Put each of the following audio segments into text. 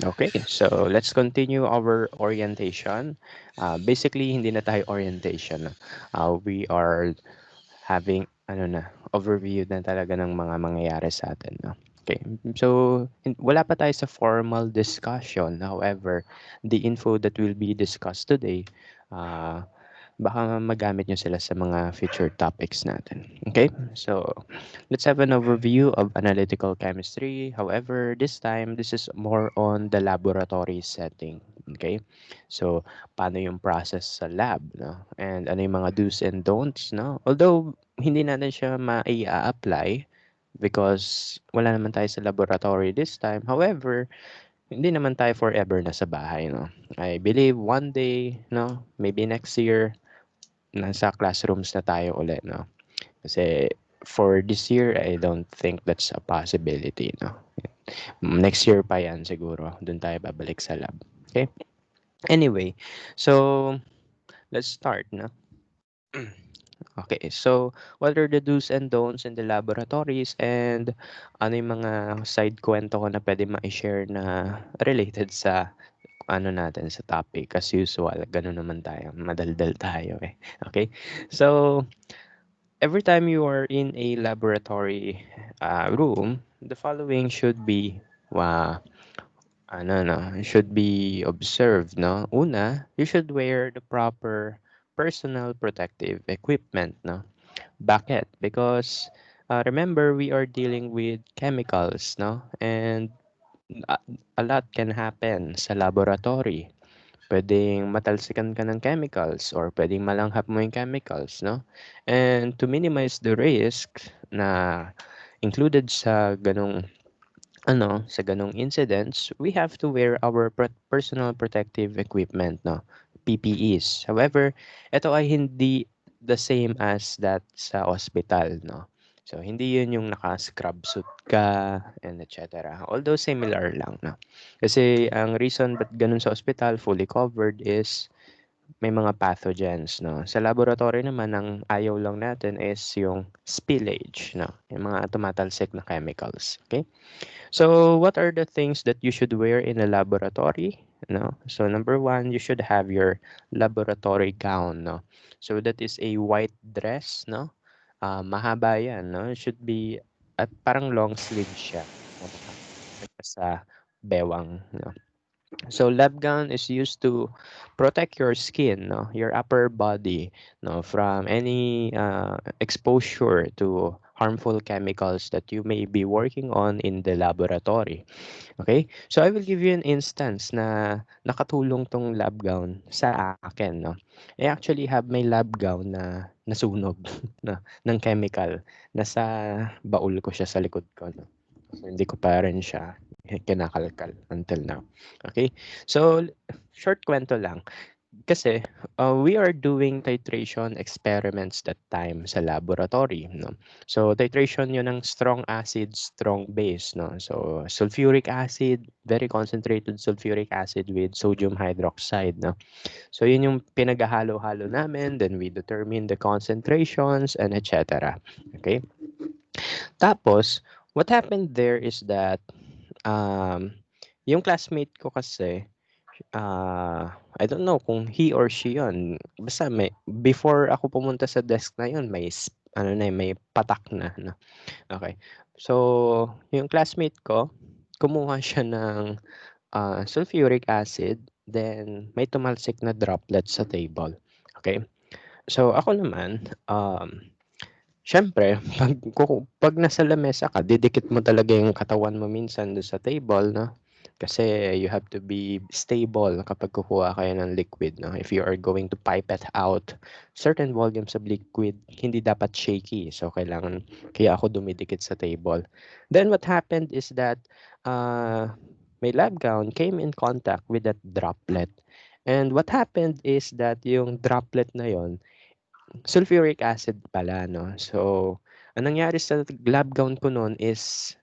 Okay, so let's continue our orientation. Basically, hindi na tayo orientation. We are having overview na talaga ng mga mangyayari sa atin. No? Okay, so wala pa tayo sa formal discussion. However, the info that will be discussed today, uh, baka magamit nyo sila sa mga future topics natin. Okay, so let's have an overview of analytical chemistry. However, this time, this is more on the laboratory setting. Okay, so paano yung process sa lab, no? And ano yung mga do's and don'ts, no? Although hindi natin siya mai-apply because wala naman tayo sa laboratory this time. However, hindi naman tayo forever na sa bahay, no? I believe one day, no, maybe next year, nasa classrooms na tayo ulit, no? Kasi for this year, I don't think that's a possibility, no? Next year pa yan siguro. Doon tayo babalik sa lab. Okay? Anyway, so let's start, no? Okay, so what are the do's and don'ts in the laboratories and ano yung mga side kwento ko na pwede ma-share na related sa natin sa topic as usual. Ganun naman tayo, madaldal tayo eh. Okay? So, every time you are in a laboratory room, the following should be uh, should be observed, no? Una, you should wear the proper personal protective equipment, no? Bakit? Because remember we are dealing with chemicals, no? And a, a lot can happen sa laboratory. Pwedeng matalsikan ka ng chemicals or pwedeng malanghap mo yung chemicals, no? And to minimize the risk na included sa sa ganong incidents, we have to wear our personal protective equipment, no? PPEs. However, ito ay hindi the same as that sa hospital, no? So, hindi yun yung naka-scrub suit ka and etc. Although similar lang, no? Kasi ang reason ba't ganun sa hospital, fully covered is may mga pathogens, no? Sa laboratory naman, ang ayaw lang natin is yung spillage, no? Yung mga tumatalsik na chemicals, okay? So, what are the things that you should wear in a laboratory? No? So, number one, you should have your laboratory gown. No? So, that is a white dress. No? Mahaba yan. No? It should be at parang long sleeve siya. No? Sa bewang. No? So lab gown is used to protect your skin, no, your upper body, no, from any exposure to harmful chemicals that you may be working on in the laboratory. Okay? So I will give you an instance na nakatulong tong lab gown sa akin, no. I actually have my lab gown na nasunog na ng chemical. Nasa baul ko siya sa likod ko, no. So, hindi ko pa rin siya kinakalkal until now. Okay? So, short kwento lang. Kasi, we are doing titration experiments that time sa laboratory, no? So, titration yun ng strong acid, strong base, no? So, sulfuric acid, very concentrated sulfuric acid with sodium hydroxide, no? So, yun yung pinaghahalo-halo namin, then we determine the concentrations and etc. Okay? Tapos, what happened there is that um, yung classmate ko kasi, I don't know kung he or she yun. Basta before ako pumunta sa desk na yun, may patak na. No? Okay. So, yung classmate ko, kumuha siya ng sulfuric acid, then may tumalsik na droplet sa table. Okay. So, ako naman, siyempre, pag nasa lamesa ka, didikit mo talaga yung katawan mo minsan doon sa table, no? Kasi you have to be stable kapag kukuha kayo ng liquid, no? If you are going to pipette out certain volumes of liquid, hindi dapat shaky. So, kaya ako dumidikit sa table. Then, what happened is that my lab gown came in contact with that droplet. And what happened is that yung droplet na yon sulfuric acid pala, no? So, ang nangyari sa lab gown ko noon is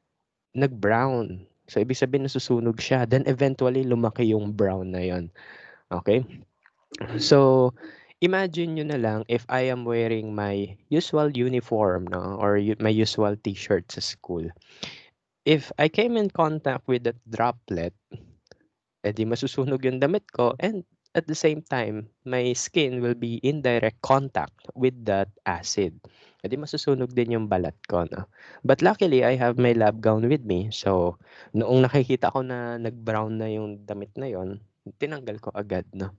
nag-brown. So, ibig sabihin nasusunog siya. Then, eventually, lumaki yung brown na yon. Okay? So, imagine nyo na lang if I am wearing my usual uniform, no? Or my usual t-shirt sa school. If I came in contact with that droplet, eh di masusunog yung damit ko, and at the same time, my skin will be in direct contact with that acid. Eh di masusunog din yung balat ko, no? But luckily, I have my lab gown with me. So, noong nakikita ko na nag-brown na yung damit na yon, tinanggal ko agad, no?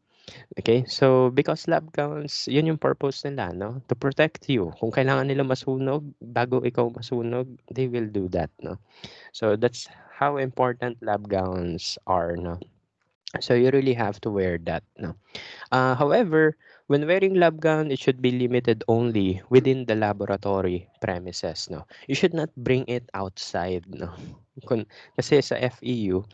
Okay? So, because lab gowns, yun yung purpose nila, no? To protect you. Kung kailangan nila masunog, bago ikaw masunog, they will do that, no? So, that's how important lab gowns are, no? So you really have to wear that, no? However, when wearing lab gown, it should be limited only within the laboratory premises, no? You should not bring it outside, no? Kasi sa FEU,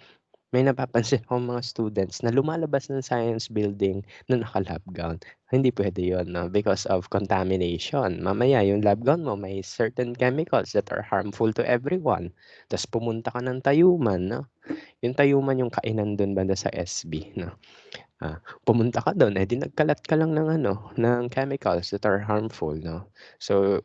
may napapansin akong mga students na lumalabas ng science building na naka-lab gown. Hindi pwede yun, no? Because of contamination. Mamaya, yung lab gown mo may certain chemicals that are harmful to everyone. Tapos pumunta ka ng tayuman, no? Yung tayuman yung kainan doon banda sa SB, no? Pumunta ka doon, eh di nagkalat ka lang ng ano, ng chemicals that are harmful, no? So,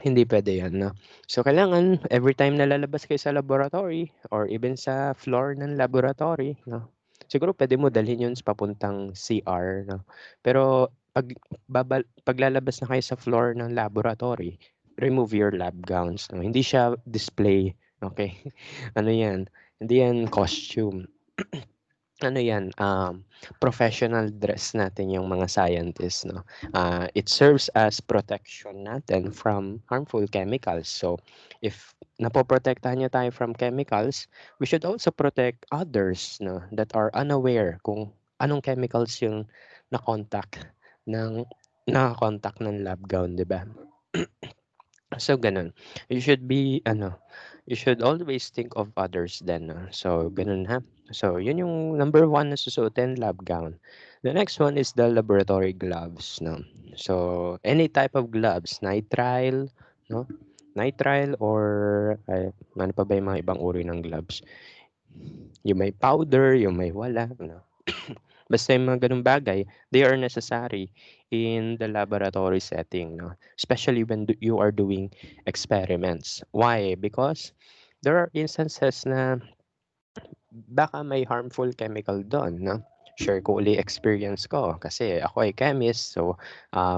hindi puwede 'yan, 'no? So, kailangan every time na lalabas kayo sa laboratory or even sa floor ng laboratory, 'no, siguro puwede mo dalhin 'yun sa papuntang CR, 'no? Pero 'pag lalabas na kayo sa floor ng laboratory, remove your lab gowns, 'no? Hindi siya display, okey? Ano 'yan, hindi 'yan costume. Ano 'yan, professional dress natin yung mga scientists, 'no? It serves as protection natin from harmful chemicals. So, if napoprotektahan niyo tayo from chemicals, we should also protect others, 'no, that are unaware kung anong chemicals yung na-contact ng naka-contact ng lab gown, 'di ba? So, gano'n. You should be ano, you should always think of others then, 'no? So, gano'n, ha? So, 'yun yung number one na susuotin, lab gown. The next one is the laboratory gloves, 'no? So, any type of gloves, nitrile, 'no? Nitrile or ano pa ba yung mga ibang uri ng gloves? Yung may powder, yung may wala, 'no? Basta yung mga gano'ng bagay, they are necessary in the laboratory setting, 'no? Especially when you are doing experiments. Why? Because there are instances na baka may harmful chemical do'n, 'no? Share ko uli experience ko kasi ako ay chemist. So,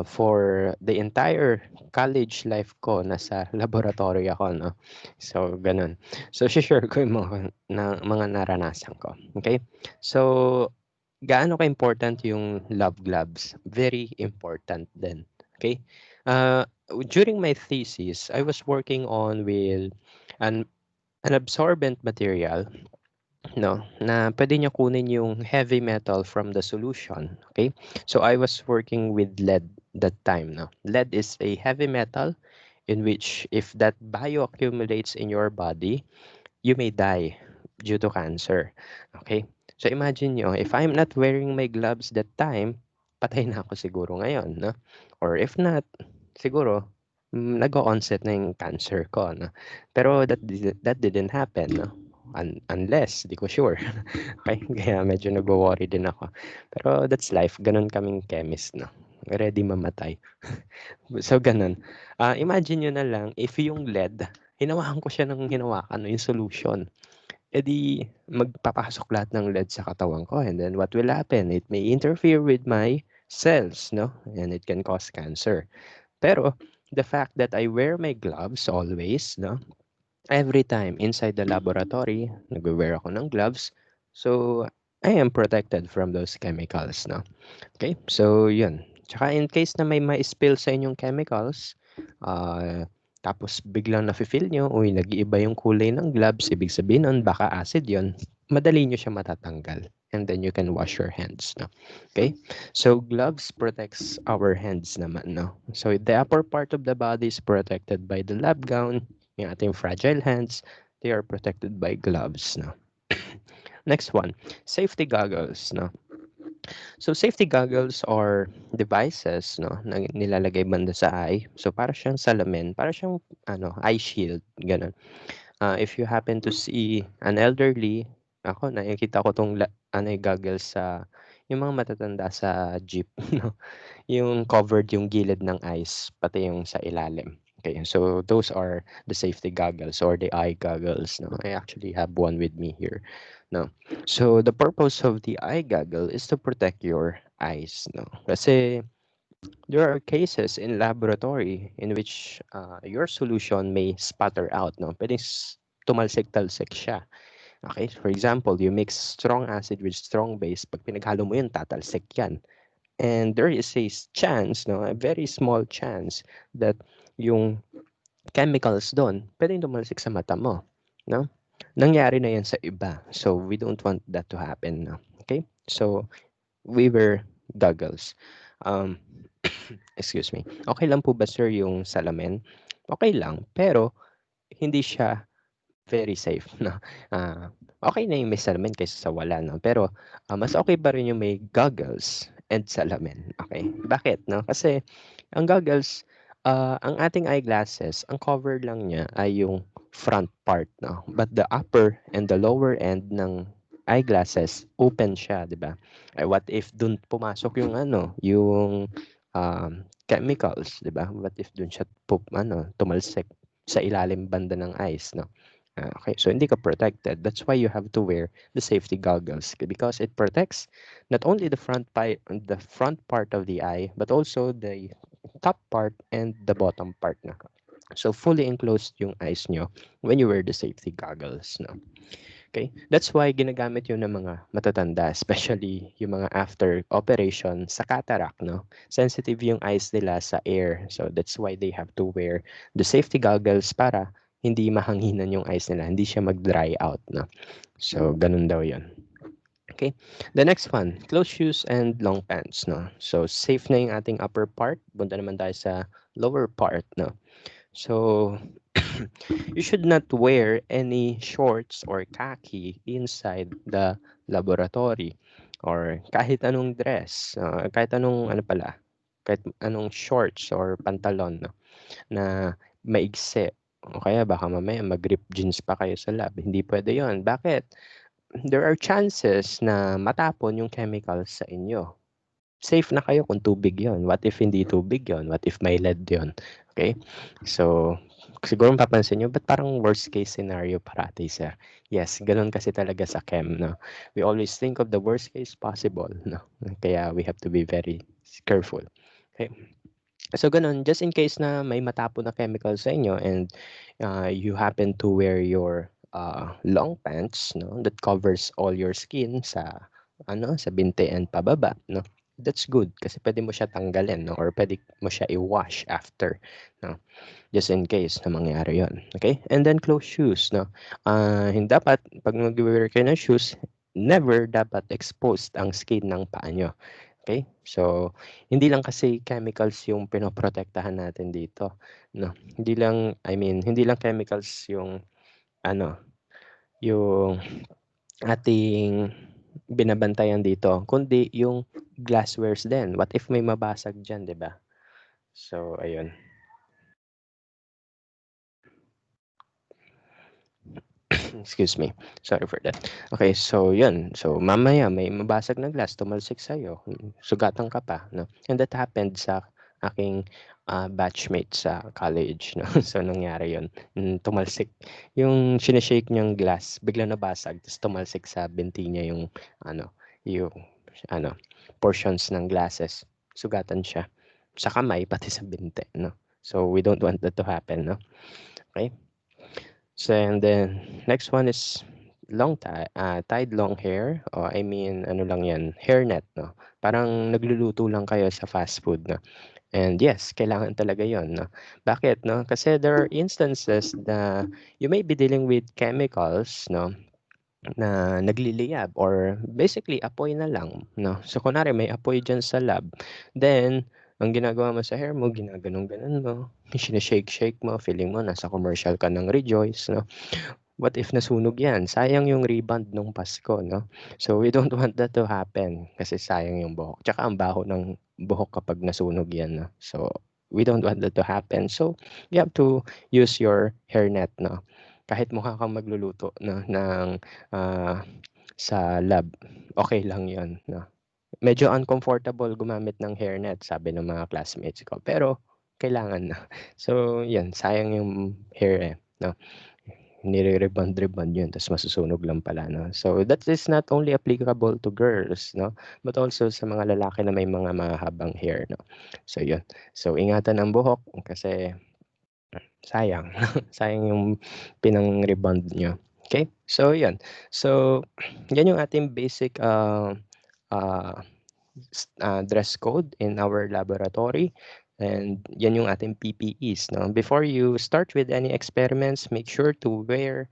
for the entire college life ko nasa laboratory ako, 'no? So, gano'n. So, share ko yung mga naranasan ko, okay? So, gaano ka-important yung love gloves? Very important din, okay? Uh, During my thesis, I was working on with an an absorbent material, 'no, na puwede niya kunin yung heavy metal from the solution, okay? So, I was working with lead that time, 'no. Lead is a heavy metal in which if that bioaccumulates in your body, you may die due to cancer, okay? So, imagine niyo if I'm not wearing my gloves that time, patay na ako siguro ngayon, 'no? Or if not, siguro, nag-o-onset na yung cancer ko, 'no? Pero that didn't happen, 'no? Unless, 'di ko sure. Okey, kaya medyo nagwo-worry din ako. Pero that's life, gano'n kaming chemist, 'no, ready mamatay. So gano'n. Imagine niyo na lang if yung lead, hinawakan ko siya ng hinawakan, 'no, yung solution, eh, di magpapasok lahat ng lead sa katawan ko, and then what will happen? It may interfere with my cells, 'no, and it can cause cancer. Pero the fact that I wear my gloves always, 'no, every time inside the laboratory, nagwe-wear ako ng gloves. So, I am protected from those chemicals, 'no. Okay, so 'yun. Tsaka in case na may ma-spill sa inyong chemicals, tapos biglang nafi-feel niyo, uy, nag-iiba yung kulay ng gloves, ibig sabihin nun baka acid 'yun, madali niyo siya matatanggal, and then you can wash your hands, 'no. Okay? So, gloves protects our hands naman, 'no. So, the upper part of the body is protected by the lab gown, yung ating fragile hands, they are protected by gloves, 'no. Next one, safety goggles, 'no. So, safety goggles are devices, 'no, na nilalagay banda sa eye. So, para siyang salamin, para siyang ano, eye shield, gano'n. If you happen to see an elderly, ako nakikita ko 'tong ano, goggles sa yung mga matatanda sa jeep, 'no, yung covered yung gilid ng eyes, pati yung sa ilalim. Okay, so those are the safety goggles or the eye goggles. No, I actually have one with me here. No, so the purpose of the eye goggle is to protect your eyes. No, kasi there are cases in laboratory in which your solution may spatter out. No, pwedeng tumalsik-talsik siya. Okay, for example, you mix strong acid with strong base. Pag pinaghalo mo yun, tatalsik yan. And there is a chance, no, a very small chance that yung chemicals doon pwedeng tumalsik sa mata mo, no? Nangyari na 'yan sa iba. So, we don't want that to happen, no? Okay? So, we wear goggles. Um, excuse me. Okay lang po ba, sir, yung salamin? Okay lang, pero hindi siya very safe, no? Okay na yung may salamin kaysa sa wala, no? Pero, mas okay pa rin yung may goggles and salamin, okay? Bakit, no? Kasi ang goggles, ang ating eyeglasses, ang cover lang niya ay yung front part, no? But the upper and the lower end ng eyeglasses, open siya, 'di ba? Eh, what if dun pumasok yung ano, yung chemicals, 'di ba? What if dun siya tumalsik sa ilalim banda ng eyes, no? Okay, so hindi ka protected. That's why you have to wear the safety goggles because it protects not only the front part of the eye, but also the top part and the bottom part na. So fully enclosed yung eyes nyo when you wear the safety goggles. No? Okay? That's why ginagamit yun ng mga matatanda, especially yung mga after operation sa cataract. No? Sensitive yung eyes nila sa air. So that's why they have to wear the safety goggles para hindi mahanginan yung eyes nila. Hindi siya mag-dry out. No? So ganun daw yun. Okay. The next one, closed shoes and long pants, no? So, safe na yung ating upper part. Punta naman tayo sa lower part, no? So, you should not wear any shorts or khaki inside the laboratory or kahit anong dress, kahit anong ano pala, kahit anong shorts or pantalon, no? Na maigsi. O kaya baka mamaya mag-rip jeans pa kayo sa lab. Hindi pwede yon. Bakit? There are chances na matapon yung chemicals sa inyo. Safe na kayo kung tubig yon. What if hindi tubig yon? What if may lead yon? Okay? So, siguro mapapansin nyo, but parang worst case scenario parati, sir? Yes, ganun kasi talaga sa chem, no? We always think of the worst case possible, no? Kaya we have to be very careful. Okay? So ganun, just in case na may matapon na chemical sa inyo and you happen to wear your long pants, no, that covers all your skin sa binte and pababa, no. That's good kasi pwede mo siya tanggalin, no, or pwede mo siya i-wash after, no, just in case na mangyari 'yon. Okay? And then closed shoes, no. Hindi dapat pag mag-wear kayo ng shoes, never dapat exposed ang skin ng paa nyo. Okay? So, hindi lang kasi chemicals yung pinoprotektahan natin dito, no? Hindi lang chemicals yung ano, yung ating binabantayan dito, kundi yung glasswares din. What if may mabasag diyan, 'di ba? So, ayun. Excuse me. Sorry for that. Okay, so yun. So mamaya may mabasag na glass, tumalsik sa'yo, sugatan ka pa, no? And that happened sa aking batchmate sa college, no? So nangyari yun. Tumalsik. Yung sinishake niyang glass, bigla nabasag, tapos tumalsik sa binti niya ano, yung, ano, portions ng glasses. Sugatan siya. Sa kamay, pati sa binti, no? So we don't want that to happen, no? Okay? So, and then next one is tied long hair. O ano lang yan, hairnet, no? Parang nagluluto lang kayo sa fast food, no? And yes, kailangan talaga yon, no? Bakit, no? Kasi there are instances na you may be dealing with chemicals, no? Na nagliliyab or basically apoy na lang, no? So, kunwari may apoy dyan sa lab, then, ang ginagawa mo sa hair mo, ginaganon-ganon mo, sinishake-shake mo, feeling mo nasa commercial ka ng Rejoice, no? What if nasunog yan? Sayang yung rebound nung Pasko, no? So, we don't want that to happen kasi sayang yung buhok. Tsaka ang baho ng buhok kapag nasunog yan, no? So, we don't want that to happen. So, you have to use your hairnet, no? Kahit mukha kang magluluto, no, ah, sa lab, okay lang yon, no? Medyo uncomfortable gumamit ng hairnet, sabi ng mga classmates ko. Pero, kailangan na. So, yan, sayang yung hair, 'no? Nire-rebond-rebond yun ta's masusunog lang pala, 'no? So, that is not only applicable to girls, 'no, but also sa mga lalaki na may mga mahahabang hair, 'no? So, yun. So, ingatan ang buhok kasi sayang, sayang yung pinang-rebond niyo. Okay. So, yun. So, yan yung ating basic, ah dress code in our laboratory. And yan yung ating PPEs. No? Before you start with any experiments, make sure to wear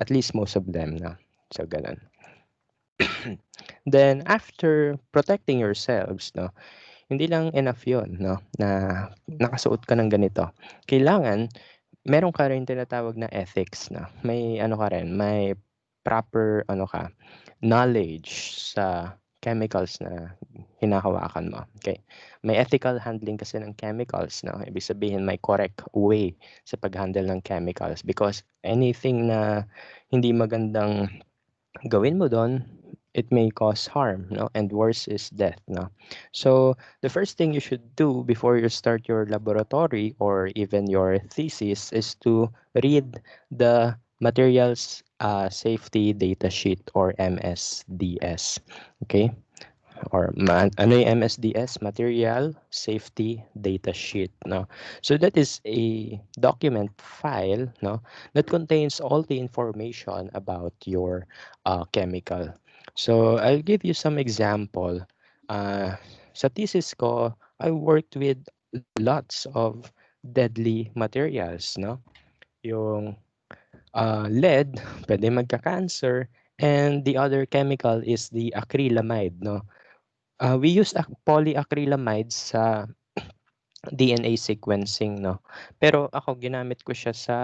at least most of them. No? So, ganun. Then, after protecting yourselves, no, hindi lang enough yun, no, na nakasuot ka ng ganito. Kailangan meron ka rin tinatawag na ethics na. May ano ka rin, may proper ano ka, knowledge sa chemicals na hinahawakan mo. Okay. May ethical handling kasi ng chemicals, no? Ibig sabihin may correct way sa pag-handle ng chemicals because anything na hindi magandang gawin mo doon, it may cause harm, no? And worse is death, no? So, the first thing you should do before you start your laboratory or even your thesis is to read the materials safety data sheet or MSDS. Okay? Or ano yung MSDS? Material Safety Data Sheet, no? So that is a document file, no, that contains all the information about your chemical. So I'll give you some example. Sa thesis ko, I worked with lots of deadly materials, no? Yung lead, pwede magka-cancer, and the other chemical is the acrylamide, no? We use polyacrylamide sa DNA sequencing, no? Pero ako ginamit ko siya sa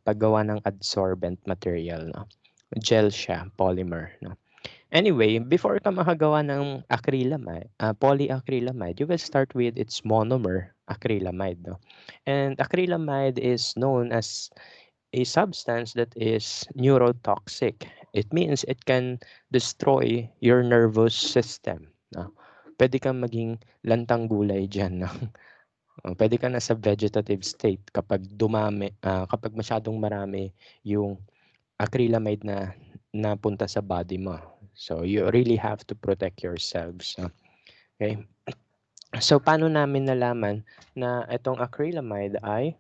paggawa ng adsorbent material, no? Gel siya, polymer, no? Anyway, before ka makagawa ng acrylamide, polyacrylamide, you will start with its monomer, acrylamide, no? And acrylamide is known as a substance that is neurotoxic. It means it can destroy your nervous system. No? Pwede kang maging lantang gulay dyan. No? Pwede ka na sa vegetative state kapag kapag masyadong marami yung acrylamide na napunta sa body mo. So, you really have to protect yourselves. No? Okay? So, paano namin nalaman na itong acrylamide ay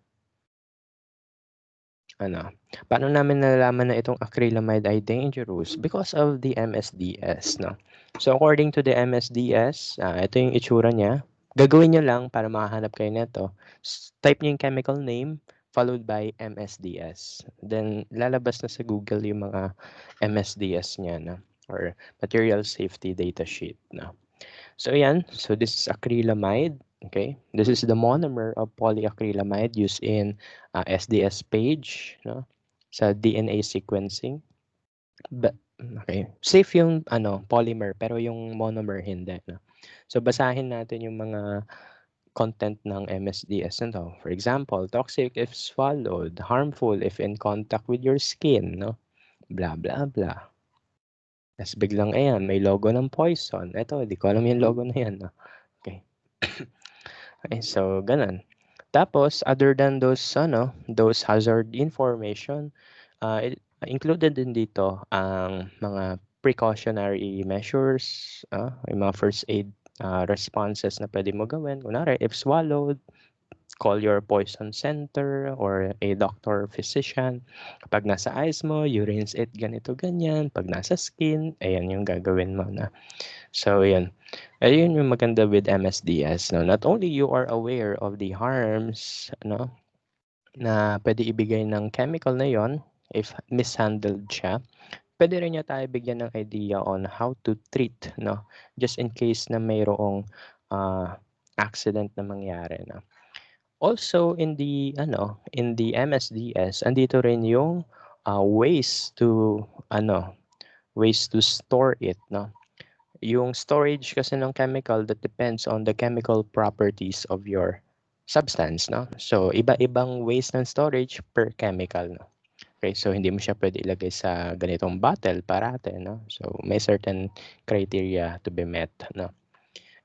paano namin nalalaman na itong acrylamide ay dangerous? Because of the MSDS, no? So, according to the MSDS, ito yung itsura niya. Gagawin niyo lang para makahanap kayo nito. Type niyo yung chemical name followed by MSDS. Then, lalabas na sa Google yung mga MSDS niya, no? Or Material Safety Data Sheet, no? So, ayan. So, this is acrylamide. Okay. This is the monomer of polyacrylamide used in SDS page, no? Sa DNA sequencing. But, okay. Safe yung polymer, pero yung monomer hindi, no? So, basahin natin yung mga content ng MSDS na to. For example, toxic if swallowed, harmful if in contact with your skin, no? Blah, blah, blah. Tapos biglang, ayan, may logo ng poison. Ito, di ko alam yung logo na yan. No? Okay. Okay, so, ganun. Tapos, other than those hazard information, included din dito ang mga precautionary measures, yung mga first aid responses na pwede mo gawin. Kunwari, if swallowed, call your poison center or a doctor or physician. Kapag nasa eyes mo, you rinse it ganito, ganyan. Pag nasa skin, ayan yung gagawin mo na. So, yun. Ayun yung maganda with MSDS. No? Not only you are aware of the harms no, na pwede ibigay ng chemical na yon if mishandled siya, pwede rin niya tayo bigyan ng idea on how to treat, no? Just in case na mayroong accident na mangyari. No? Also in the MSDS, andito rin yung ways to store it, no? Yung storage kasi ng chemical that depends on the chemical properties of your substance, no? So iba-ibang ways ng storage per chemical, no? Okay, so hindi mo siya pwede ilagay sa ganitong bottle parate, no? So may certain criteria to be met, no?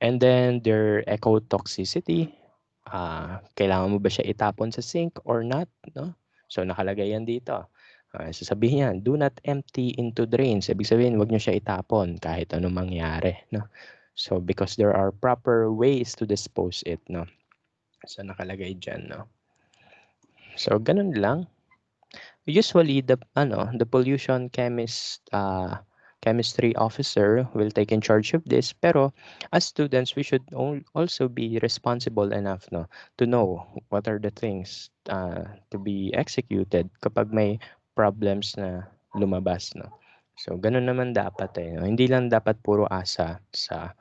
And then their ecotoxicity, kailangan mo ba siya itapon sa sink or not, no? So, nakalagay yan dito. Sasabihin yan, do not empty into drains. Ibig sabihin, wag nyo siya itapon kahit anong mangyari, no? So, because there are proper ways to dispose it, no? So, nakalagay dyan, no? So, ganun lang. Usually the pollution chemistry officer will take in charge of this, pero as students we should also be responsible enough, no, to know what are the things to be executed kapag may problems na lumabas, no. So ganun naman dapat, no? Hindi lang dapat puro asa sa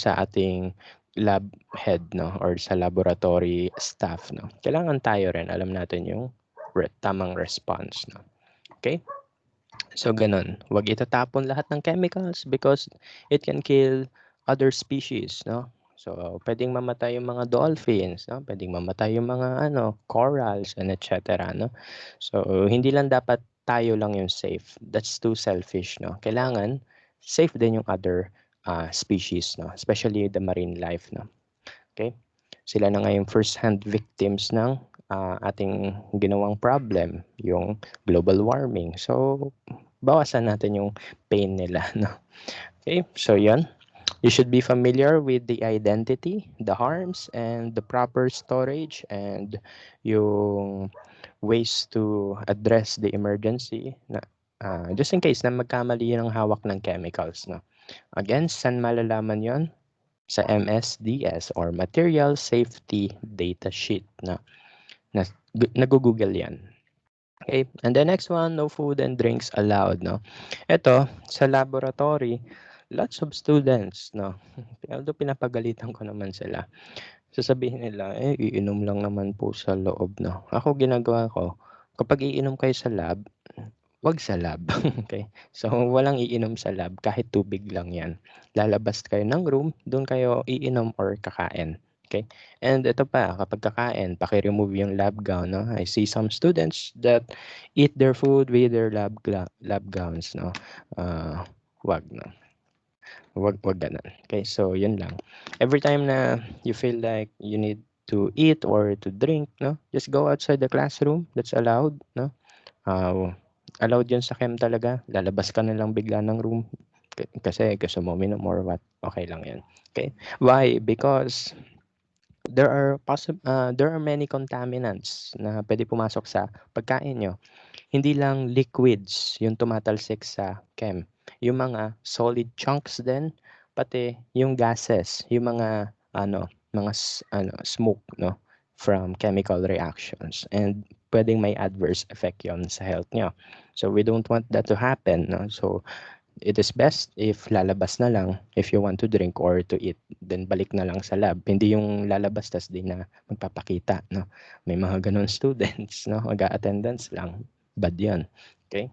ating lab head, no, or sa laboratory staff, no. Kailangan tayo rin alam natin yung tamang response, no? Okay? So, ganun. Huwag itatapon lahat ng chemicals because it can kill other species, no? So, pwedeng mamatay yung mga dolphins, no? Pwedeng mamatay yung mga corals and etc., no? So, hindi lang dapat tayo lang yung safe. That's too selfish, no? Kailangan safe din yung other species, no? Especially the marine life, no? Okay? Sila na nga yung first-hand victims ng ating ginawang problem, yung global warming. So, bawasan natin yung pain nila, no? Okay, so yan. You should be familiar with the identity, the harms, and the proper storage, and yung ways to address the emergency na just in case na magkamali ng hawak ng chemicals, no? Again, saan malalaman yon? Sa MSDS or Material Safety Data Sheet na nag-google yan. Okay, and the next one, no food and drinks allowed, no. Ito, sa laboratory, lots of students, no. Although pinapagalitan ko naman sila. Sasabihin nila, iinom lang naman po sa loob, no. Ako ginagawa ko, kapag iinom kayo sa lab, wag sa lab. Okay? So, walang iinom sa lab, kahit tubig lang yan. Lalabas kayo ng room, doon kayo iinom or kakain. Okay? And ito pa, kapag kakain, paki-remove yung lab gown, no? I see some students that eat their food with their lab gowns, no? Wag, no? Wag ganun. Okay? So, yun lang. Every time na you feel like you need to eat or to drink, no? Just go outside the classroom. That's allowed, no? Allowed yun sa chem talaga. Lalabas ka na lang bigla ng room kasi gusto mo uminom or what. Okay lang yan. Okay? Why? Because there are many contaminants na pwede pumasok sa pagkain nyo. Hindi lang liquids yung tumatalsik sa chem. Yung mga solid chunks din, pati yung gases, yung mga smoke, no, from chemical reactions, and pwedeng may adverse effect yon sa health nyo. So we don't want that to happen, no. So it is best if lalabas na lang if you want to drink or to eat, then balik na lang sa lab. Hindi yung lalabas tas di na magpapakita, no. May mga ganun students, no, mag-attendance lang. Bad yun. Okay?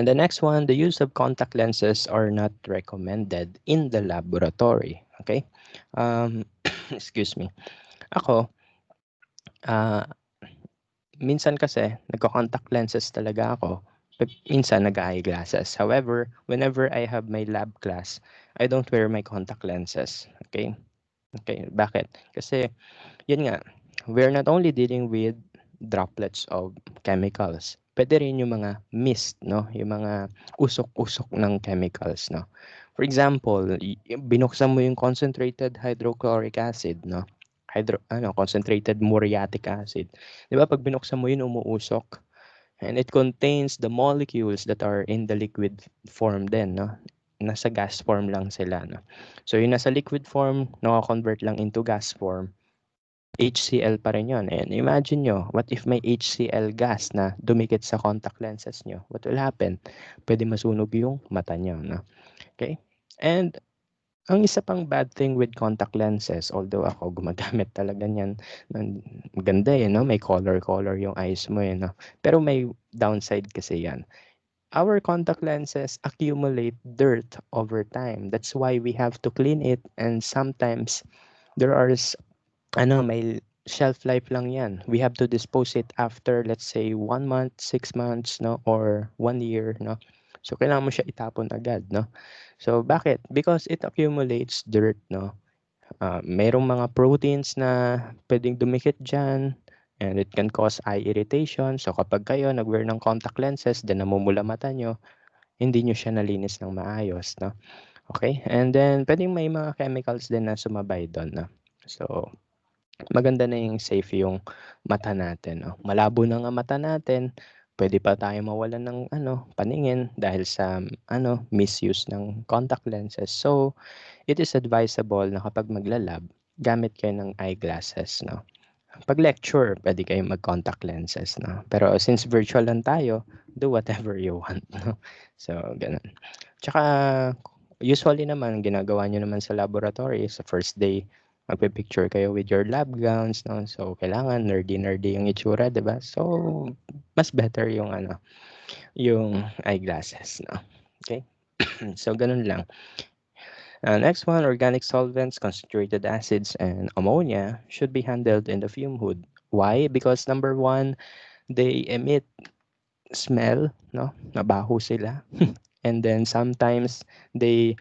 And the next one, the use of contact lenses are not recommended in the laboratory. Okay? Excuse me. Ako, uh, minsan kasi nagko-contact lenses talaga ako. Minsan nag-eyeglasses. However, whenever I have my lab class, I don't wear my contact lenses. Okay? Okay, bakit? Kasi yun nga, we're not only dealing with droplets of chemicals. Pwede rin yung mga mist, no? Yung mga usok-usok ng chemicals, no? For example, binuksan mo yung concentrated hydrochloric acid, no? Concentrated muriatic acid. 'Di ba pag binuksan mo yun umuusok? And it contains the molecules that are in the liquid form din, no? Nasa gas form lang sila, no? So yung nasa liquid form, nako-convert lang into gas form. HCl pa rin yun. And imagine nyo, what if may HCl gas na dumikit sa contact lenses nyo? What will happen? Pwede masunog yung mata nyo, no? Okay? And ang isa pang bad thing with contact lenses, although ako gumagamit talaga niyan, maganda no? May color yung eyes mo, no? Pero may downside kasi yan. Our contact lenses accumulate dirt over time. That's why we have to clean it, and sometimes there are may shelf life lang yan. We have to dispose it after, let's say, 1 month, 6 months, no? Or 1 year, no? So, kailangan mo siya itapon agad, no? So, bakit? Because it accumulates dirt, no? Merong mga proteins na puwedeng dumikit diyan and it can cause eye irritation. So, kapag kayo nag-wear ng contact lenses then namumula mata niyo, hindi niyo siya nalinis ng maayos 'no, okey? And then puwedeng may mga chemicals din na sumabay do'n 'no. So, maganda na yung safe yung mata natin 'no. Malabo na nga mata natin, puwede pa tayong mawalan ng paningin dahil sa misuse ng contact lenses. So, it is advisable na kapag magla-lab, gamit kayo ng eyeglasses 'no. 'Pag lecture, puwede kayong mag-contact lenses 'no. Pero since virtual lang tayo, do whatever you want 'no. So, gano'n. Tsaka usually naman ginagawa niyo naman sa laboratory sa first day, magpi-picture kayo with your lab gowns 'no. So, kailangan nerdy-nerdy yung itsura 'di ba? So, mas better yung yung eyeglasses 'no. Okay. So, gano'n lang. Next one, organic solvents, concentrated acids, and ammonia should be handled in the fume hood. Why? Because number one, they emit smell, no? Mabaho sila. And then sometimes they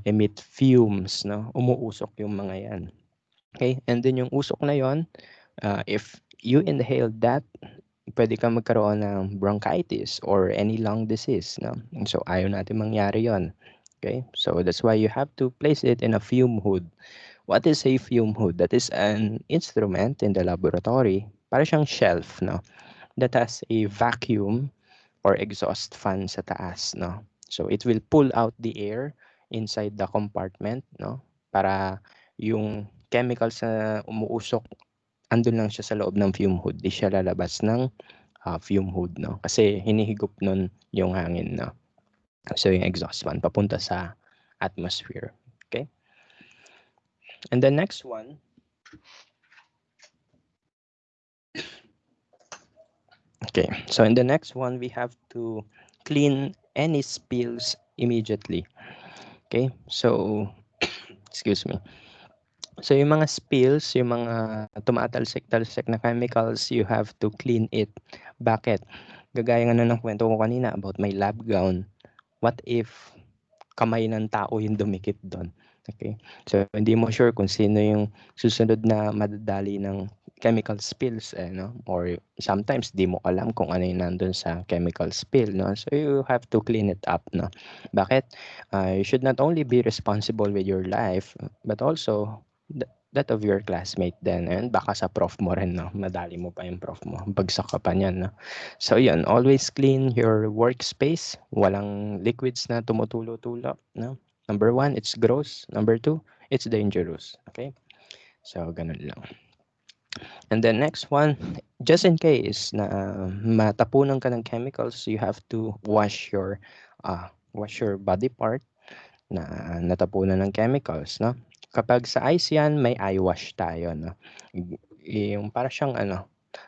emit fumes, no? Umuusok yung mga yan. Okay? And then yung usok na yon, if you inhale that, pwede kang magkaroon ng bronchitis or any lung disease, no? So, ayaw natin mangyari yon. Okay? So, that's why you have to place it in a fume hood. What is a fume hood? That is an instrument in the laboratory, para siyang shelf, no? That has a vacuum or exhaust fan sa taas, no? So, it will pull out the air inside the compartment, no? Para yung chemicals na umuusok, andun lang siya sa loob ng fume hood, di siya lalabas ng fume hood, no? Kasi hinihigop nun yung hangin, no? So, yung exhaust fan papunta sa atmosphere. Okay? And the next one, okay, so in the next one, we have to clean any spills immediately. Okay, so, excuse me. So, yung mga spills, yung mga tumatalsik-talsik na chemicals, you have to clean it. Bakit? Gagaya nga ng kwento ko kanina about my lab gown. What if kamay ng tao yung dumikit doon? Okay? So, hindi mo sure kung sino yung susunod na madadali ng chemical spills, no? Or sometimes di mo alam kung ano yung nandun sa chemical spill, no? So, you have to clean it up, no? Bakit? You should not only be responsible with your life, but also that of your classmate din. And baka sa prof mo rin, no? Madali mo pa yung prof mo. Bagsak ka pa niyan, no? So, yun. Always clean your workspace. Walang liquids na tumutulo-tulo, no? Number one, it's gross. Number two, it's dangerous. Okay? So, ganun lang. And then next one, just in case na matapunan ka ng chemicals, you have to wash your body part na natapunan ng chemicals, no? Kapag sa eyes yan, may eye wash tayo, no? Yung para siyang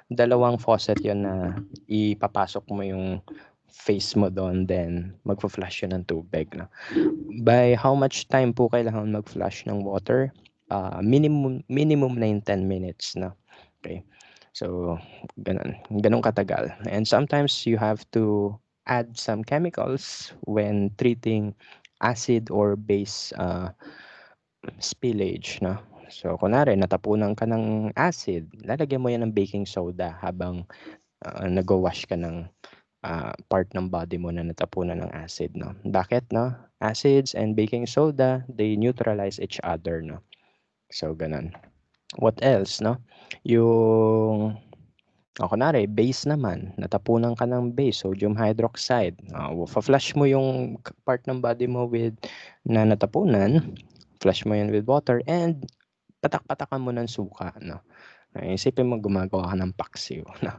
dalawang faucet yon na ipapasok mo yung face mo doon, then magfa-flush yun ng tubig, no? By how much time po kailangan mag-flush ng water? Minimum na yung 10 minutes, no? Okay. So, ganun katagal. And sometimes you have to add some chemicals when treating acid or base spillage, no? So, kunwari, natapunan ka ng acid, lalagyan mo yan ng baking soda habang nagwa-wash ka ng part ng body mo na natapunan ng acid, no? Bakit, no? Acids and baking soda, they neutralize each other, no? So, ganun. What else, no? Yung, kunwari, base naman, natapunan ka ng base, sodium hydroxide. Flush mo yung part ng body mo with na natapunan, flush mo yan with water, and patak-patakan mo ng suka, no? Isipin mo gumagawa ka ng paksiw, no?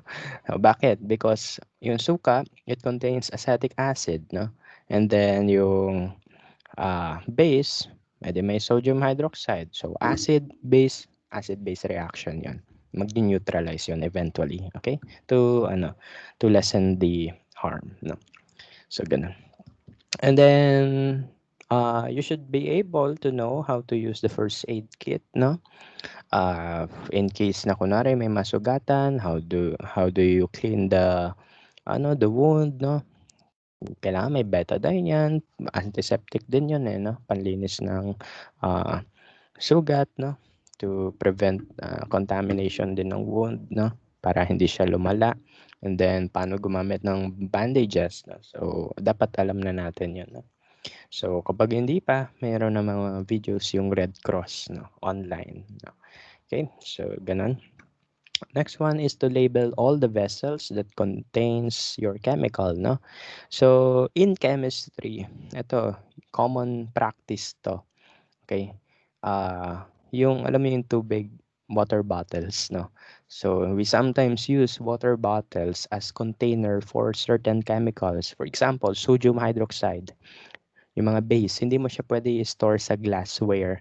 Bakit? Because yung suka, it contains acetic acid, no? And then yung base, may sodium hydroxide. So acid-base reaction 'yon. Magni-neutralize 'yon eventually, okay? To lessen the harm, no? So ganun. And then you should be able to know how to use the first aid kit, no? In case na kunwari may masugatan, how do you clean the wound, no? Kailangan may betadine yan, antiseptic din yun, no? Panlinis ng sugat, no? To prevent contamination din ng wound, no? Para hindi siya lumala. And then, paano gumamit ng bandages, no? So, dapat alam na natin yun, no? So, kapag hindi pa, mayroon na mga videos yung Red Cross, no? Online, no? Okay, so ganun. Next one is to label all the vessels that contains your chemical, no? So, in chemistry, ito, common practice to. Okay? Yung alam mo yung tubig water bottles, no? So, we sometimes use water bottles as container for certain chemicals. For example, sodium hydroxide, yung mga base, hindi mo siya pwede i-store sa glassware.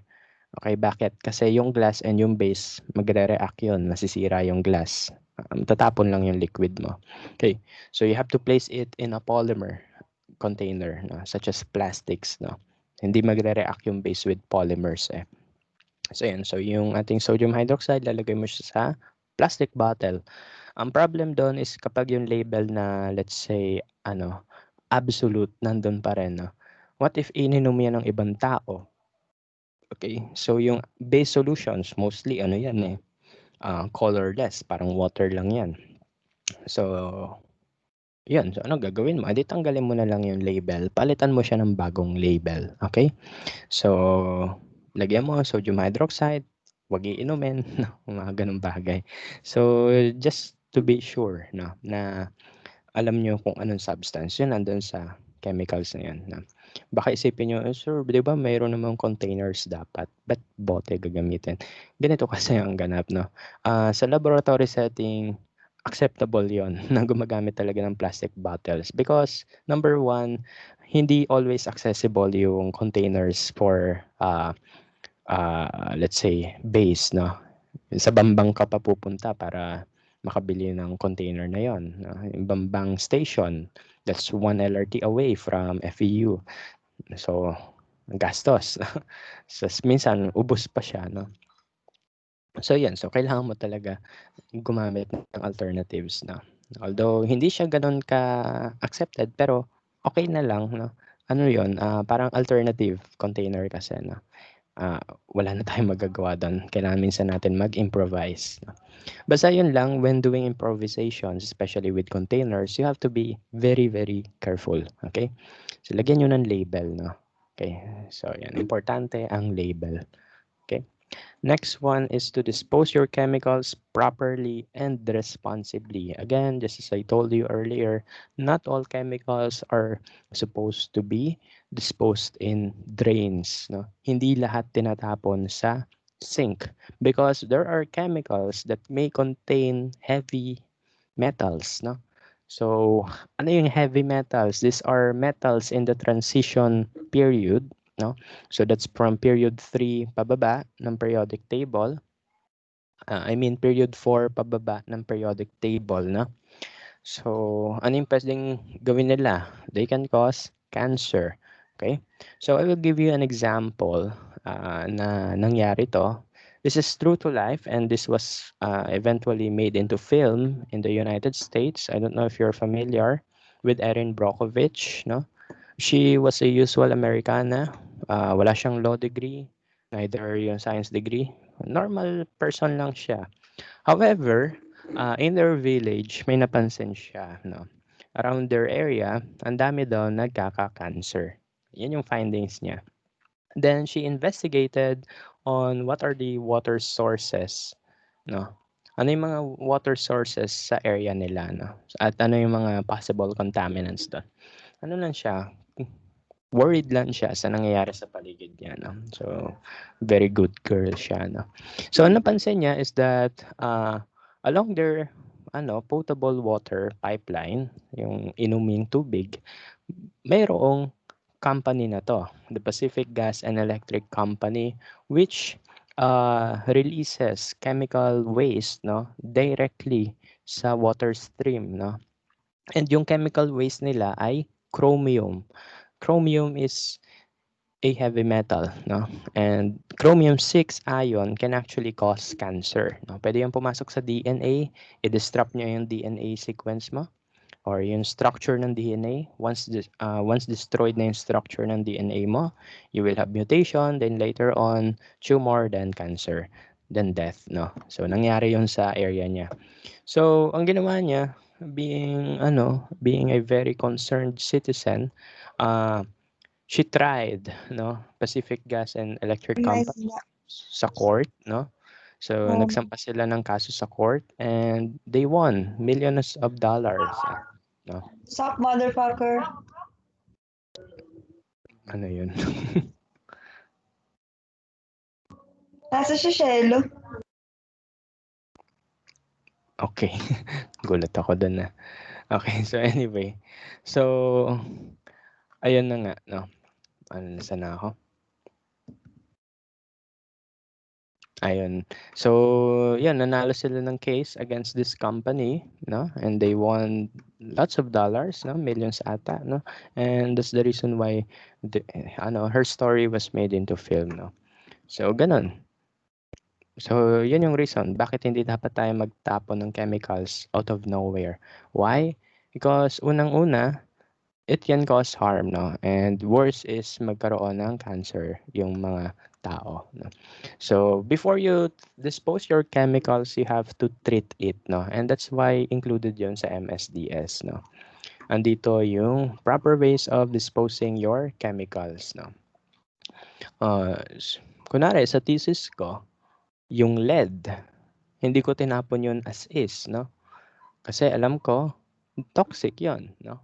Okay, bakit? Kasi yung glass and yung base, magre-react yun, masisira yung glass. Tatapon lang yung liquid mo. Okay, so you have to place it in a polymer container, no? Such as plastics, no? Hindi magre-react yung base with polymers eh. So yun, so yung ating sodium hydroxide, lalagay mo siya sa plastic bottle. Ang problem doon is kapag yung label na, let's say, absolute, nandun pa rin, no? What if ininom yan ng ibang tao? Okay, so yung base solutions, mostly, yan eh, colorless, parang water lang yan. So, yun. So, ano gagawin mo? Edi tanggalin mo na lang yung label. Palitan mo siya ng bagong label. Okay? So, lagyan mo sodium hydroxide. Huwag iinumin. No? Mga ganun bagay. So, just to be sure, no, na alam nyo kung anong substance yun nandun sa chemicals na yan. Na baka isipin nyo, sir, di ba mayroon namang containers dapat? Ba't bote gagamitin? Ganito kasi ang ganap, no? Sa laboratory setting, acceptable yon na gumagamit talaga ng plastic bottles because number one, hindi always accessible yung containers for let's say base, no? Sa Bambang ka pa pupunta para makabili ng container na yon, no? Yung Bambang Station, that's 1 LRT away from FEU. So, gastos. So, minsan, ubos pa siya, no? So, yan. So, kailangan mo talaga gumamit ng alternatives, no? Although, hindi siya ganun ka-accepted, pero okay na lang, no? Ano yon, parang alternative container kasi, no? Ah, wala na tayong magagawa doon. Kailangan minsan natin mag-improvise, no? Basta yun lang, when doing improvisations, especially with containers, you have to be very, very careful. Okay? So, lagyan nyo ng label, no? Okay? So, yan. Importante ang label. Okay? Next one is to dispose your chemicals properly and responsibly. Again, just as I told you earlier, not all chemicals are supposed to be disposed in drains. No? Hindi lahat tinatapon sa sink because there are chemicals that may contain heavy metals. No? So, ano yung heavy metals? These are metals in the transition period, no? So that's from period 3 pababa ng periodic table. I mean period 4 pababa ng periodic table, no? So, ano yung pwedeng gawin nila? They can cause cancer. Okay? So, I will give you an example na nangyari to. This is true to life and this was eventually made into film in the United States. I don't know if you're familiar with Erin Brockovich, no? She was a usual Americana. Wala siyang law degree, neither yung science degree. Normal person lang siya. However, in their village, may napansin siya, no? Around their area, ang dami daw nagkaka-cancer. Yan yung findings niya. Then she investigated on what are the water sources, no? Ano yung mga water sources sa area nila, no? At ano yung mga possible contaminants doon. Ano lang siya, worried lang siya sa nangyayari sa paligid niya, no? So, very good girl siya, no? So, ang napansin niya is that along their potable water pipeline, yung inuming tubig, mayroong company na to, the Pacific Gas and Electric Company, which releases chemical waste, no, directly sa water stream, no? And yung chemical waste nila ay chromium. Chromium is a heavy metal, no? And chromium-6 ion can actually cause cancer, no? Pwede yung pumasok sa DNA, i-disrupt niya yung DNA sequence mo, or yung structure ng DNA. Once destroyed na yung structure ng DNA mo, you will have mutation, then later on, tumor, then cancer, then death, no? So, nangyari yun sa area niya. So, ang ginawa niya, being a very concerned citizen, uh, she tried, no, Pacific Gas and Electric Nice. Company sa court, no? So, nagsampa sila ng kaso sa court and they won millions of dollars. No? Sup, motherfucker? Ano yun? Nasa si Shelo. Okay. Gulat ako dun na. Okay, so anyway. So, ayun na nga, no? Saan na ako? Ayun. So, yan, nanalo sila ng case against this company, no? And they won lots of dollars, no? Millions ata, no? And that's the reason why her story was made into film, no? So, ganun. So, yun yung reason bakit hindi dapat tayo magtapon ng chemicals out of nowhere. Why? Because unang-una, it can cause harm, no? And worse is magkaroon ng cancer yung mga tao, no? So, before you dispose your chemicals, you have to treat it, no? And that's why included yun sa MSDS, no? Andito yung proper ways of disposing your chemicals, no? Kunwari, sa thesis ko, yung lead, hindi ko tinapon yun as is, no? Kasi alam ko, toxic yun, no?